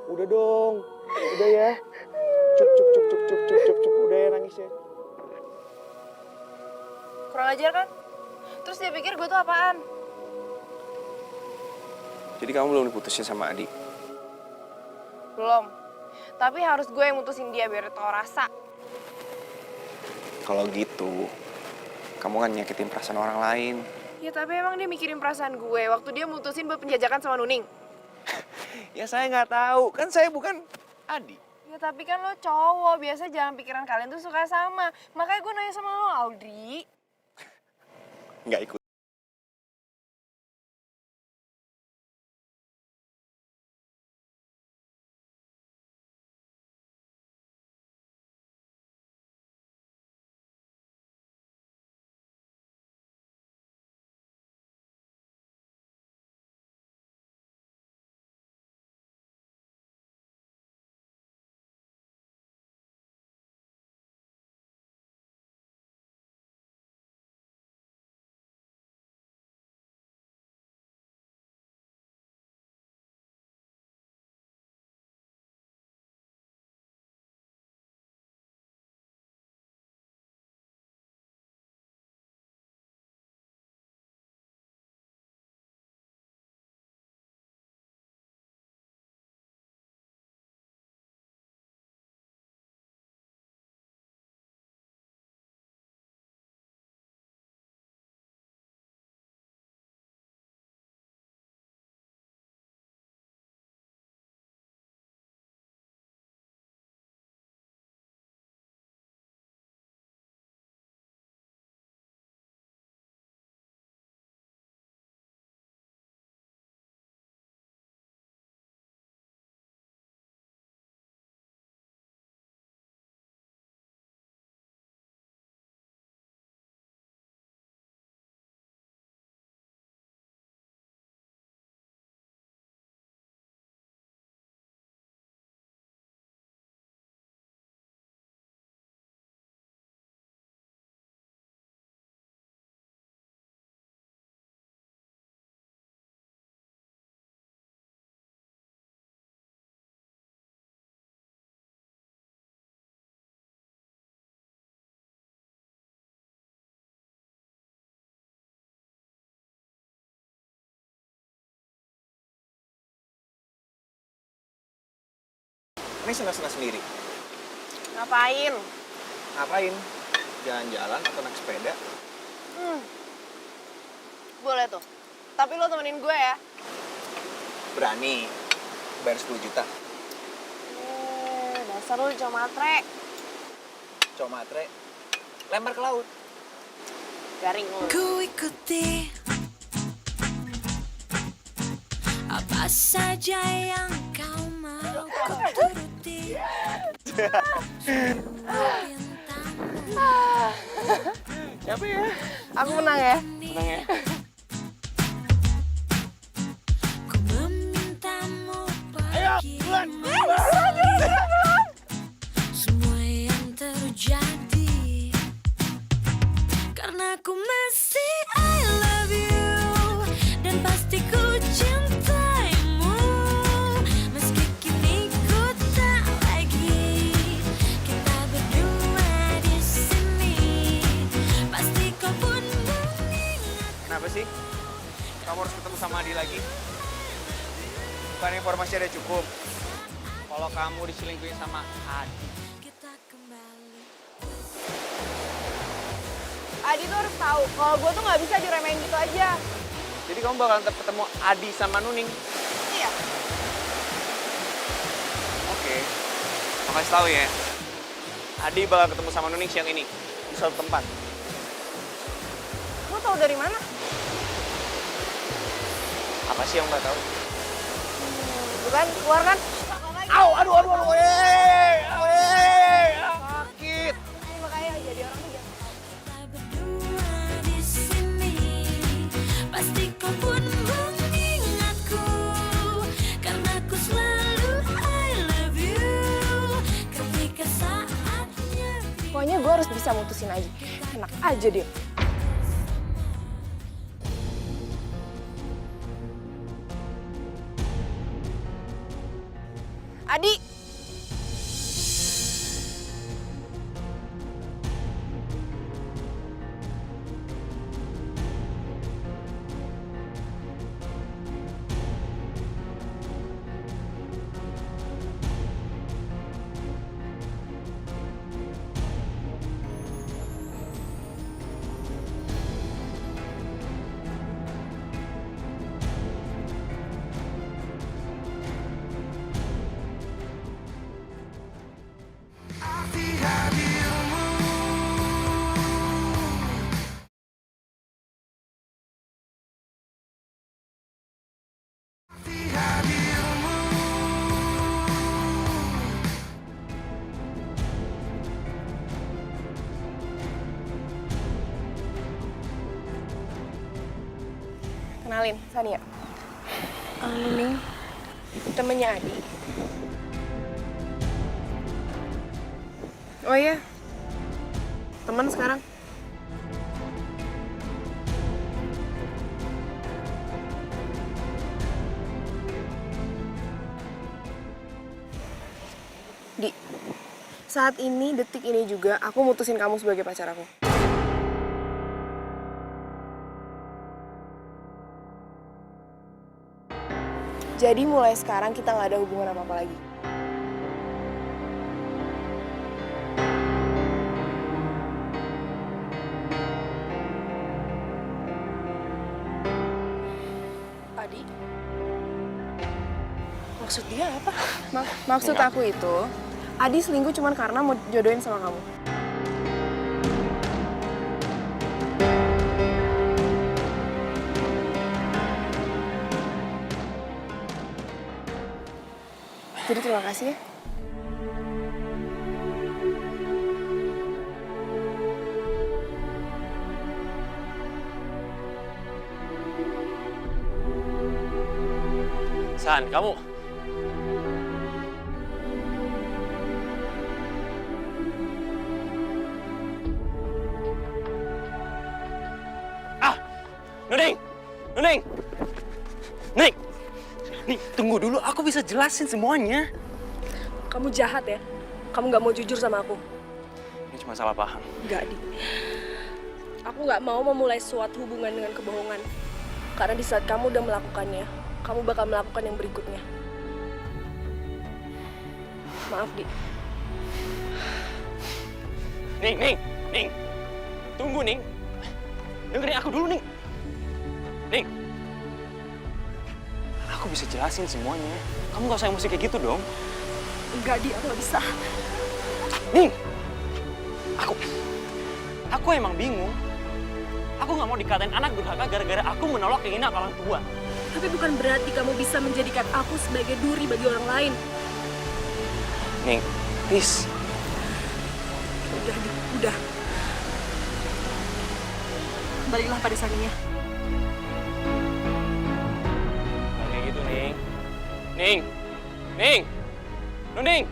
Udah dong, udah ya. Cuk, udah ya nangis ya. Kurang ajar kan? Terus dia pikir gue tuh apaan? Jadi kamu belum diputusin sama Adi? Belum. Tapi harus gue yang mutusin dia biar tau rasa. Kalau gitu, kamu kan nyakitin perasaan orang lain. Ya tapi emang dia mikirin perasaan gue waktu dia mutusin buat penjajakan sama Nuning. Ya saya nggak tahu, kan saya bukan Adi. Ya tapi kan lo cowok, biasa jalan pikiran kalian tuh suka sama. Makanya gue nanya sama lo, Audrey. Nggak ikut. Ini senang-senang sendiri. Ngapain? Ngapain? Jalan-jalan atau naik sepeda? Boleh tuh. Tapi lo temenin gue ya. Berani. Bayar 10 juta. Dasar lo cowok matre. Cowok matre. Lempar ke laut. Garing lo. Ku ikuti apa saja yang kau mau, ku turuti. Siapa ya? Aku menang ya. Menang ya? Ku memintamu pergi. Semua yang terjadi karena ku masih I love you dan pasti ku cintaimu. Meski kini ku tak lagi kita berdua di sini, pasti kau pun mengingat. Kenapa sih? Kamu harus ketemu sama Adi lagi? Bukan informasi ada cukup. Kalau kamu diselingkuhin sama Adi. Kita kembali. Adi tuh harus tahu kalau gue tuh nggak bisa diremehin gitu aja. Jadi kamu bakalan tetap ketemu Adi sama Nuning? Iya. Oke. Aku kasih tahu ya. Adi bakal ketemu sama Nuning siang ini. Di suatu tempat. Lo tau dari mana? Apa sih yang nggak tahu? Bukan, keluar kan? Au, aduh, sakit. Ayo makanya jadi orang tuh jangan. Kita berdua di sini, pasti kau pun mengingatku karena ku selalu I love you ketika saatnya. Pokoknya gue harus bisa mutusin aja. Enak aja dia. Adi. Kenalin, Sania. Nuning, temennya Adi. Oh iya, teman sekarang. Di, saat ini, detik ini juga, aku mutusin kamu sebagai pacar aku. Jadi mulai sekarang kita nggak ada hubungan apa-apa lagi. Adi? Maksud dia apa? Maksud aku itu, Adi selingkuh cuma karena mau jodohin sama kamu. Jadi terima kasih ya. San, kamu. Nuning! Nuning! Nuning! Nih, tunggu dulu, aku bisa jelasin semuanya. Kamu jahat ya? Kamu nggak mau jujur sama aku? Ini cuma salah paham. Nggak, Di. Aku nggak mau memulai suatu hubungan dengan kebohongan. Karena di saat kamu udah melakukannya, kamu bakal melakukan yang berikutnya. Maaf, Di. Ning. Tunggu, Ning. Dengerin aku dulu, Ning. Ning. Aku bisa jelasin semuanya. Kamu gak usah emosi kayak gitu dong. Enggak, Di. Aku nggak bisa. Ning. Aku emang bingung. Aku nggak mau dikatain anak durhaka gara-gara aku menolak keinginan orang tua. Tapi bukan berarti kamu bisa menjadikan aku sebagai duri bagi orang lain. Ning, please. Udah, Di. Udah. Baliklah pada Sania. Jangan kayak gitu, Ning. Ning. Nuning.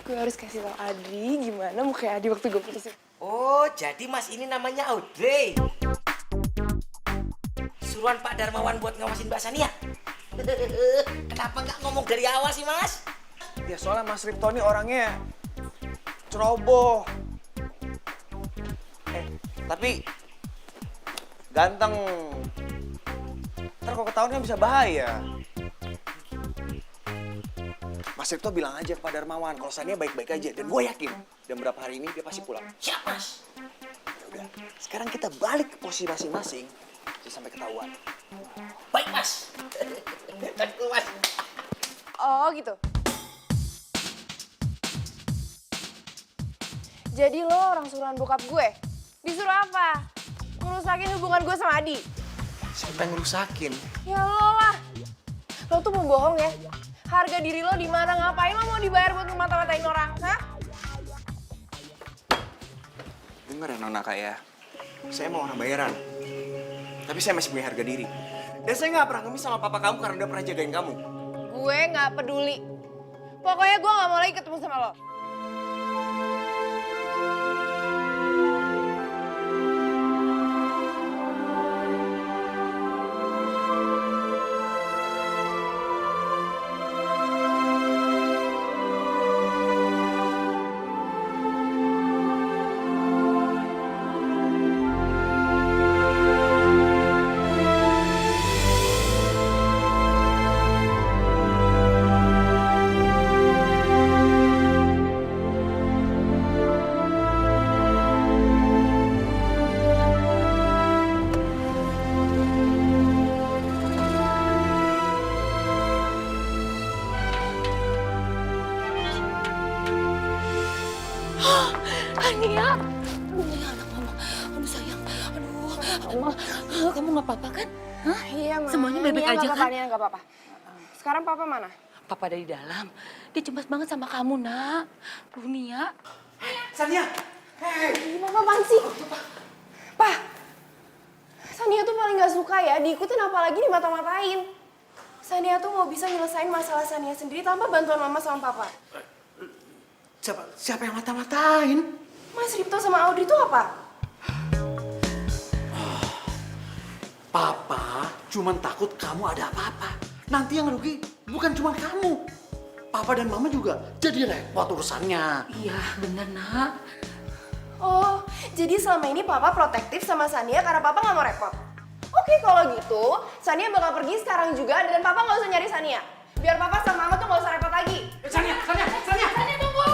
Gue harus kasih tau Adri gimana muka Adi waktu gue putusin. Oh, jadi Mas ini namanya Audrey. Suruhan Pak Darmawan buat ngawasin Mbak Sania. Kenapa nggak ngomong dari awal sih, Mas? Ya soalnya Mas Ripto ini orangnya ceroboh. Tapi ganteng. Ntar kalau ketahuan kan bisa bahaya. Mas Ripto bilang aja ke Pak Darmawan kalau Sania baik-baik aja. Dan gue yakin, dan beberapa hari ini dia pasti pulang. Siap, Mas. Ya udah, sekarang kita balik ke posisi masing-masing sampai ketahuan. Baik, Mas. Tentu, Mas. Oh gitu. Jadi lo orang suruhan bokap gue? Disuruh apa? Ngerusakin hubungan gue sama Adi? Siapa yang ngerusakin? Ya lo lah. Lo tuh mau bohong ya? Harga diri lo di mana? Ngapain lo mau dibayar buat ngemata-matain orang? Hah? Dengar ya Nona Kak ya. Saya mau orang bayaran. Tapi saya masih punya harga diri. Dan saya nggak pernah ngemis sama papa kamu karena udah pernah jagain kamu. Gue nggak peduli. Pokoknya gue nggak mau lagi ketemu sama lo. Ania, anak mama. Aduh sayang, aduh, mama, kamu nggak apa-apa kan? Hah? Iya, Ma. Semuanya baik-baik aja kan? Nia nggak apa-apa. Sekarang papa mana? Papa dari dalam. Dia cemas banget sama kamu, Nak. Duh, Nia. Sania! Hey. Papa apaan sih? Pa, Sania tuh paling gak suka ya diikutin apalagi dimata-matain. Sania tuh mau bisa nyelesain masalah Sania sendiri tanpa bantuan mama sama papa. Siapa yang mata-matain? Mas Ripto sama Audrey tuh apa? Papa cuman takut kamu ada apa-apa. Nanti yang rugi bukan cuma kamu. Papa dan mama juga jadi repot urusannya. Iya, bener, Nak. Oh, jadi selama ini papa protektif sama Sania karena papa gak mau repot? Oke, kalau gitu, Sania bakal pergi sekarang juga dan papa gak usah nyari Sania. Biar papa sama mama tuh gak usah repot lagi. Sania, tunggu.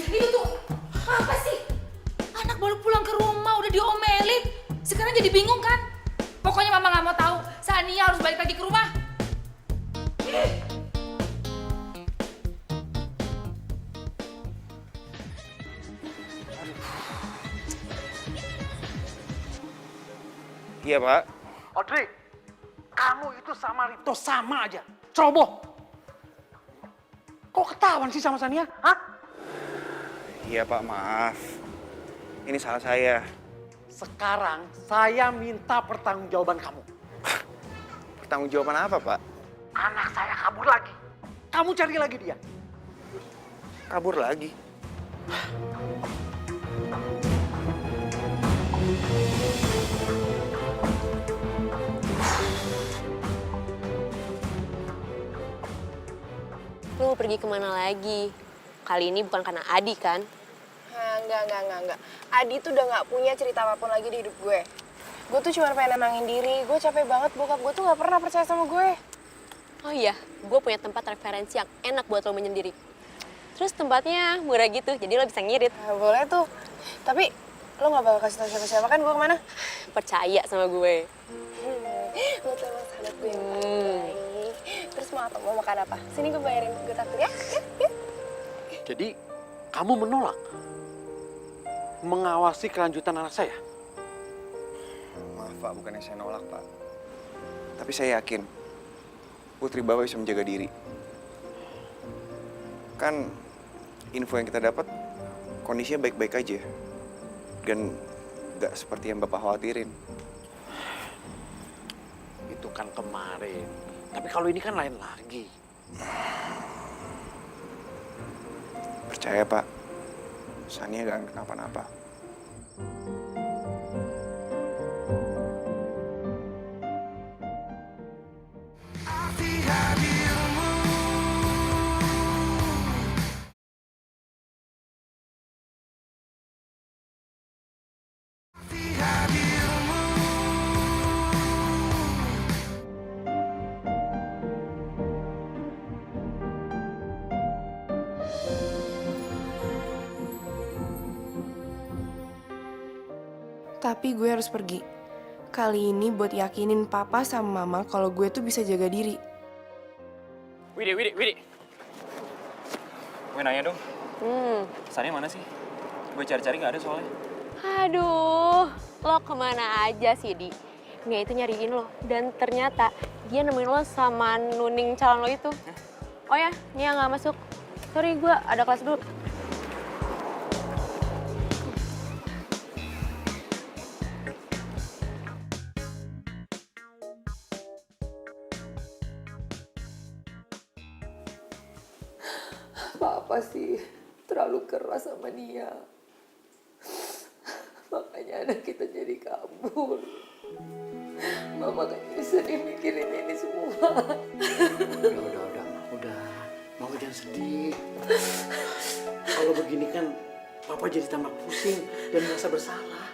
Itu tuh, apa sih? Anak baru pulang ke rumah udah diomelin. Sekarang jadi bingung kan? Pokoknya mama gak mau tahu. Sania harus balik lagi ke rumah. Iya, Pak. Audrey, kamu itu sama Ripto sama aja. Ceroboh. Kok ketahuan sih sama Sania? Hah? Iya, Pak, maaf. Ini salah saya. Sekarang saya minta pertanggungjawaban kamu. Pertanggungjawaban apa, Pak? Anak saya kabur lagi. Kamu cari lagi dia. Kabur lagi. Lu mau pergi kemana lagi? Kali ini bukan karena Adi kan? Enggak. Adi tuh udah gak punya cerita apapun lagi di hidup gue. Gue tuh cuma pengen nenangin diri. Gue capek banget, bokap gue tuh gak pernah percaya sama gue. Oh iya, gue punya tempat referensi yang enak buat lo menyendiri. Terus tempatnya murah gitu, jadi lo bisa ngirit. Nah, boleh tuh. Tapi lo gak bakal kasih tau siapa-siapa kan gue kemana? Percaya sama gue. Lo tuh emang sahabat gue yang paling baik. Terus mau apa? Mau makan apa? Sini gue bayarin, gue takut ya. Yuk. Jadi kamu menolak mengawasi kelanjutan anak saya? Maaf Pak, bukannya saya nolak Pak. Tapi saya yakin putri Bapak bisa menjaga diri. Kan info yang kita dapat kondisinya baik-baik aja. Dan nggak seperti yang Bapak khawatirin. Itu kan kemarin. Tapi kalau ini kan lain lagi. Percaya Pak, Sania gak akan kenapa-napa. Tapi gue harus pergi. Kali ini buat yakinin papa sama mama kalau gue tuh bisa jaga diri. Widi. Gue nanya dong, Sania mana sih? Gue cari-cari nggak ada soalnya. Aduh, lo kemana aja sih, Di? Nia itu nyariin lo, dan ternyata dia nemuin lo sama nuning calon lo itu. Oh ya, Nia nggak masuk. Sorry, gue ada kelas dulu. Papa sih terlalu keras sama dia. Makanya anak kita jadi kabur. Mama kan jadi sedih mikirin ini semua. Udah. Mama jangan sedih. Kalau begini kan Papa jadi tambah pusing dan merasa bersalah.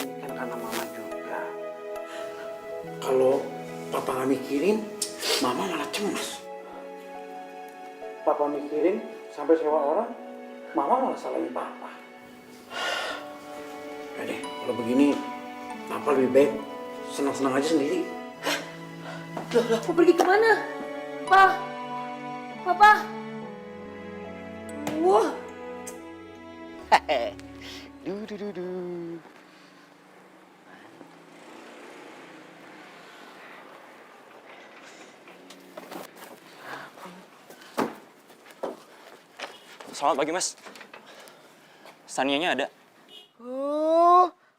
Ini kan karena Mama juga. Kalau Papa nggak mikirin, Mama malah cemas. Papa mikirin sampai sewa orang, Mama malah salahin Papa. Udah deh, kalau begini Papa lebih baik senang-senang aja sendiri. Loh, mau pergi kemana? Papa. Wah. Selamat pagi, Mas. Sanianya ada?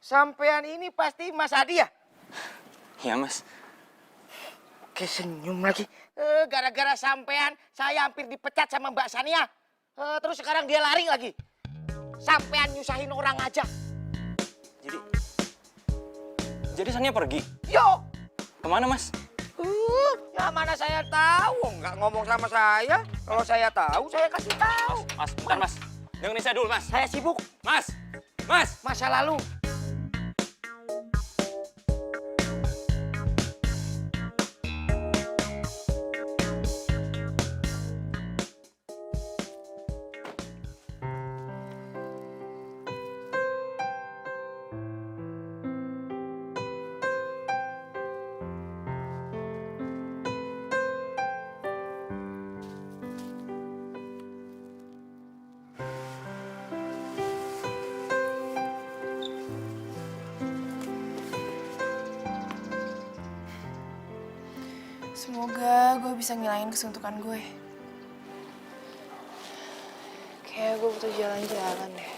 Sampean ini pasti Mas Adi ya? Iya, Mas. Kesenyum lagi. Gara-gara sampean, saya hampir dipecat sama Mbak Sania. Terus sekarang dia lari lagi. Sampean nyusahin orang aja. Jadi Sania pergi? Yo! Kemana, Mas? Ya mana saya tahu, nggak ngomong sama saya. Kalau saya tahu, saya kasih tahu. Mas, bentar, Mas. Dengerin saya dulu, Mas. Saya sibuk. Mas! Masa lalu. Semoga gue bisa ngilangin kesuntukan gue. Kayak gue butuh jalan-jalan deh.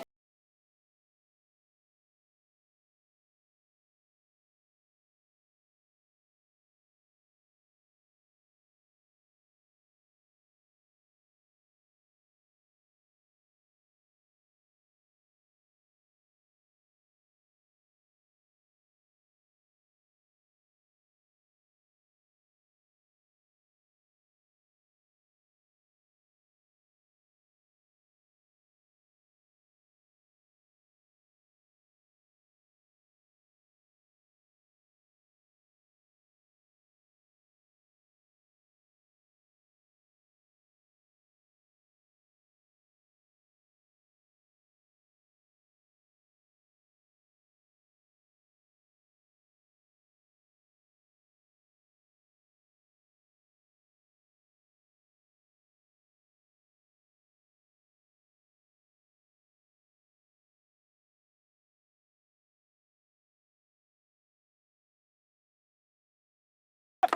Pak,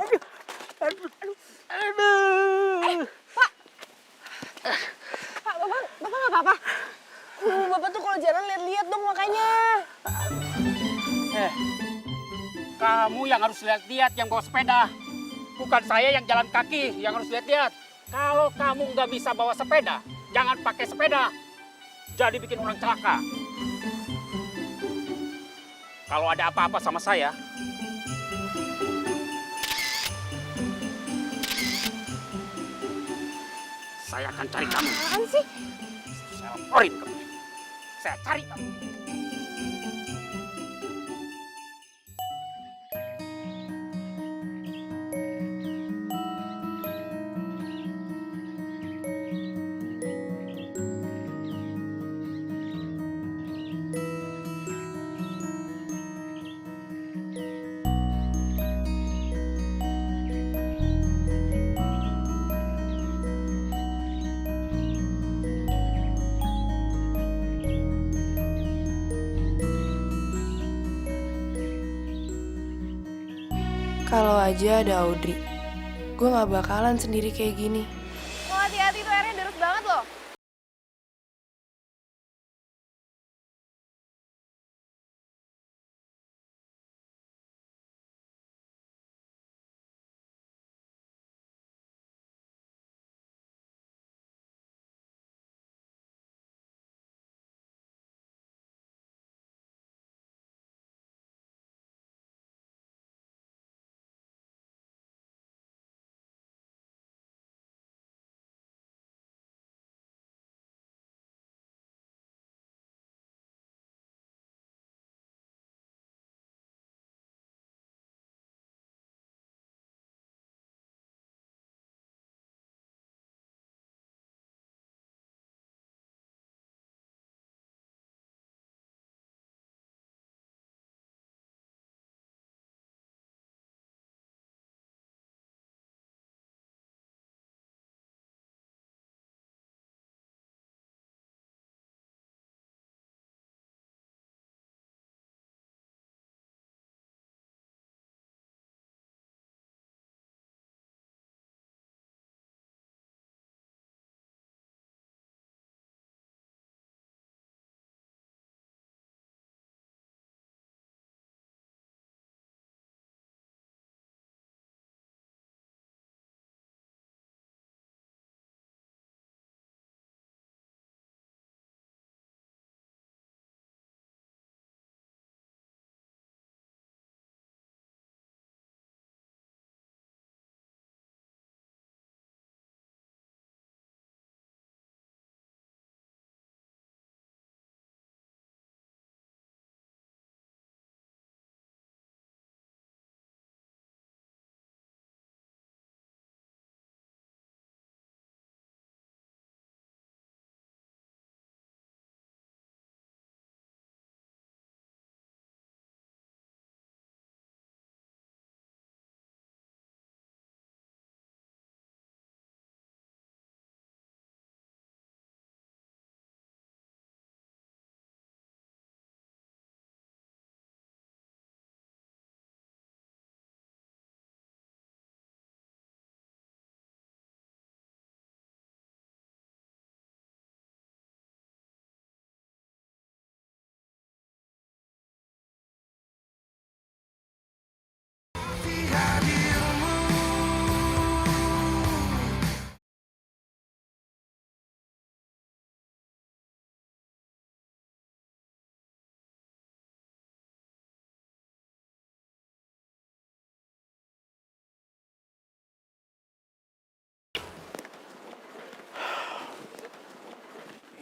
Bapak nggak apa-apa? Bapak tuh kalau jalan lihat-lihat dong makanya. Kamu yang harus lihat-lihat yang bawa sepeda. Bukan saya yang jalan kaki yang harus lihat-lihat. Kalau kamu nggak bisa bawa sepeda, jangan pakai sepeda. Jadi bikin orang celaka. Kalau ada apa-apa sama saya akan cari kamu. Apaan sih? Saya laporin kamu. Saya cari kamu. Kalau aja ada Audrey, gue gak bakalan sendiri kayak gini. Oh, hati-hati tuh airnya deras banget loh.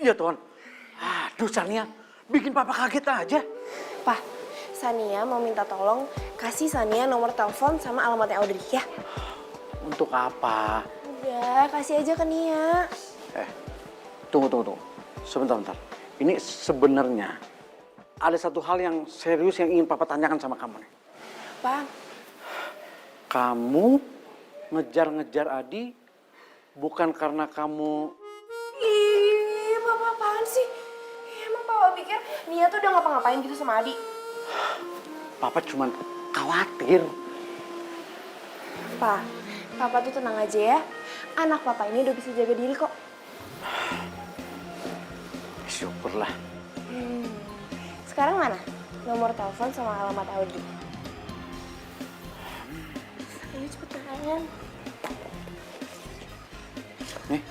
Iya Tuhan. Aduh Sania, bikin papa kaget aja. Pak, Sania mau minta tolong kasih Sania nomor telepon sama alamatnya Audrey ya. Untuk apa? Udah, kasih aja ke Nia. Tunggu. Sebentar. Ini sebenarnya ada satu hal yang serius yang ingin papa tanyakan sama kamu nih. Pak, Kamu ngejar-ngejar Adi bukan karena kamu... ih, Papa apaan sih? Emang Papa pikir Nia tuh udah ngapa-ngapain gitu sama Adi? Papa cuman khawatir. Pa, papa tuh tenang aja ya. Anak papa ini udah bisa jaga diri kok. Syukurlah. Sekarang mana? Nomor telepon sama alamat Audi. Ayo cepetan. Nih.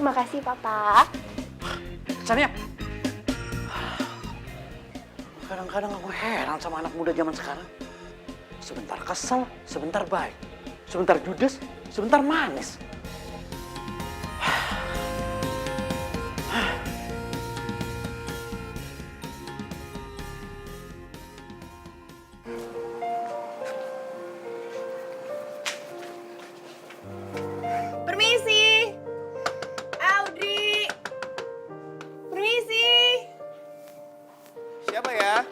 Makasih papa. Sania. Kadang-kadang aku heran sama anak muda zaman sekarang. Sebentar kesel, sebentar baik. Sebentar judes, sebentar manis. Permisi. Audrey. Permisi. Siapa ya?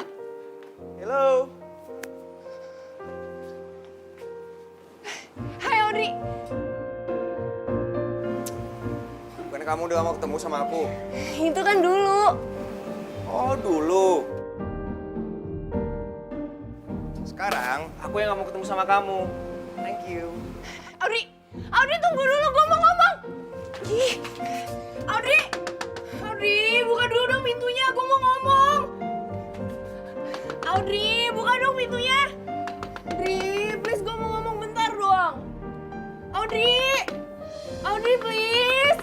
Hello. Hai Audrey. Bukan kamu udah mau ketemu sama aku? Itu kan dulu. Oh, dulu. Sekarang aku yang gak mau ketemu sama kamu. Thank you. Audrey. Audrey tunggu dulu, gue mau ngomong. Ih. Audrey. Audrey, buka dulu dong pintunya, gue mau ngomong. Audrey, buka dong pintunya. Audrey, please gue mau ngomong bentar doang. Audrey. Audrey, please.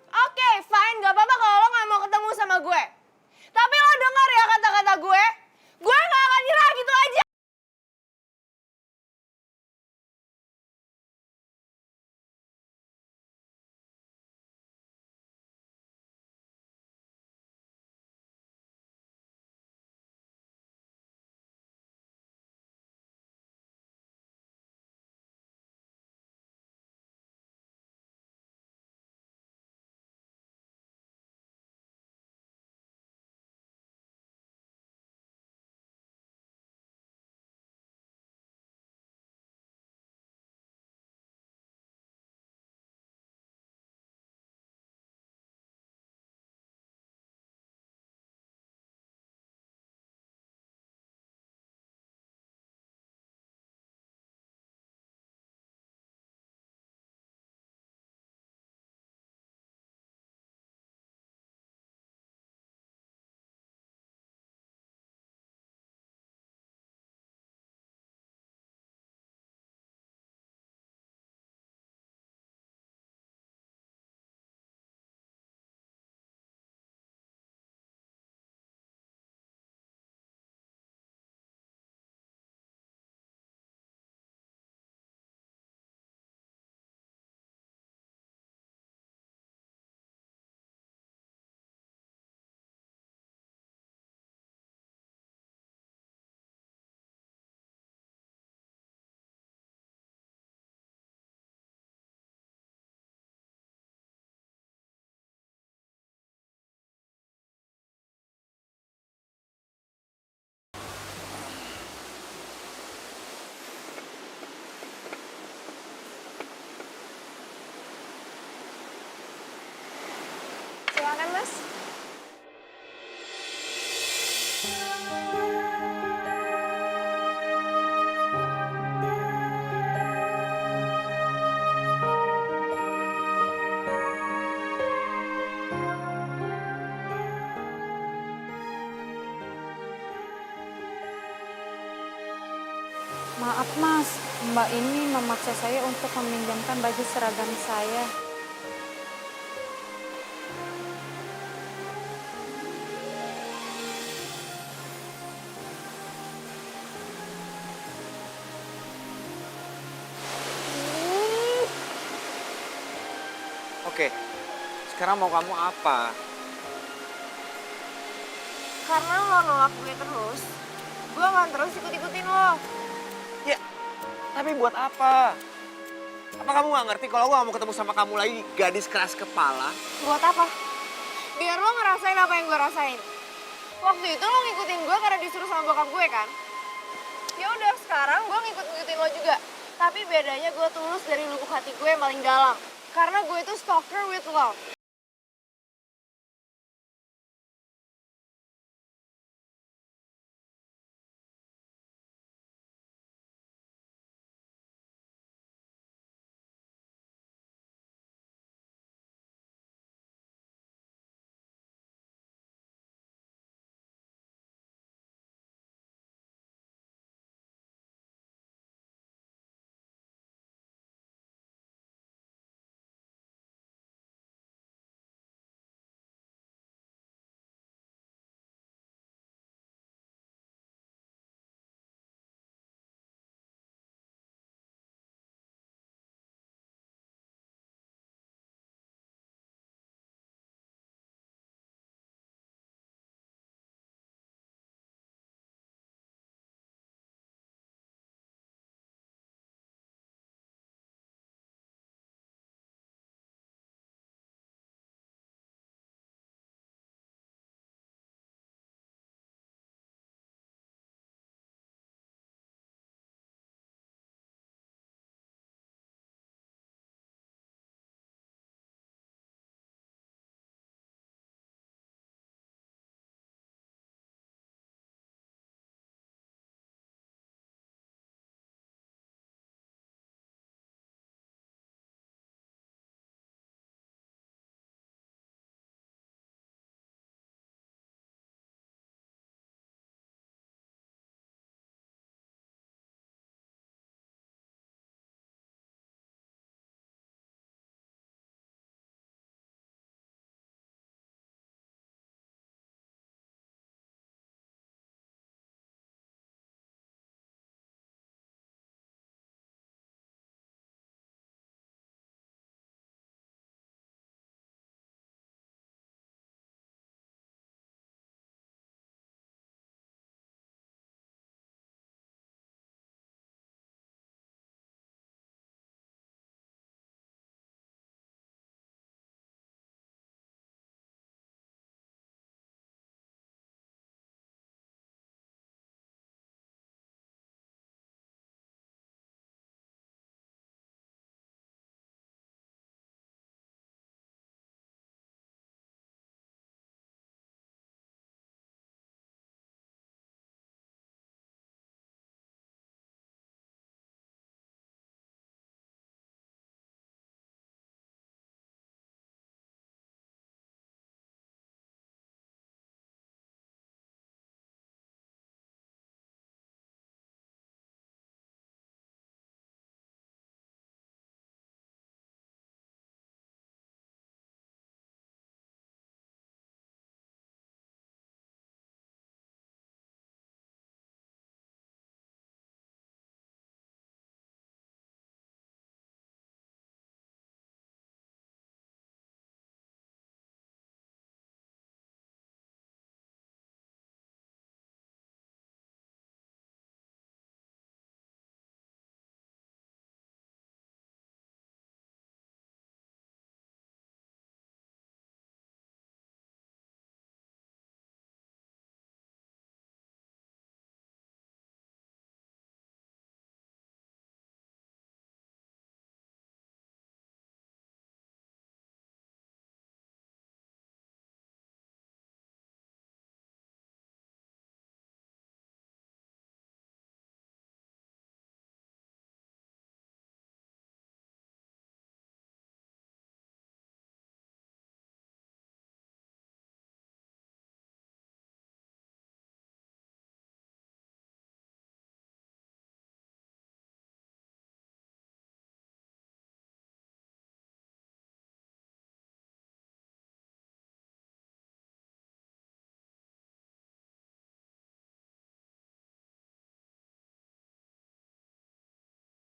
Oke, fine. Gak apa-apa kalau lo gak mau ketemu sama gue. Tapi lo dengar ya kata-kata gue. Gue gak akan nyerah gitu aja. Silakan mas. Maaf mas, mbak ini memaksa saya untuk meminjamkan baju seragam saya. Oke, sekarang mau kamu apa? Karena lo nolak gue terus, gue akan terus ikut-ikutin lo. Ya, tapi buat apa? Apa kamu gak ngerti kalau gue gak mau ketemu sama kamu lagi, gadis keras kepala? Buat apa? Biar lo ngerasain apa yang gue rasain. Waktu itu lo ngikutin gue karena disuruh sama bokap gue kan? Ya udah, sekarang gue ngikut-ngikutin lo juga. Tapi bedanya gue tulus dari lubuk hati gue yang paling dalam. Karena gue itu stalker with love.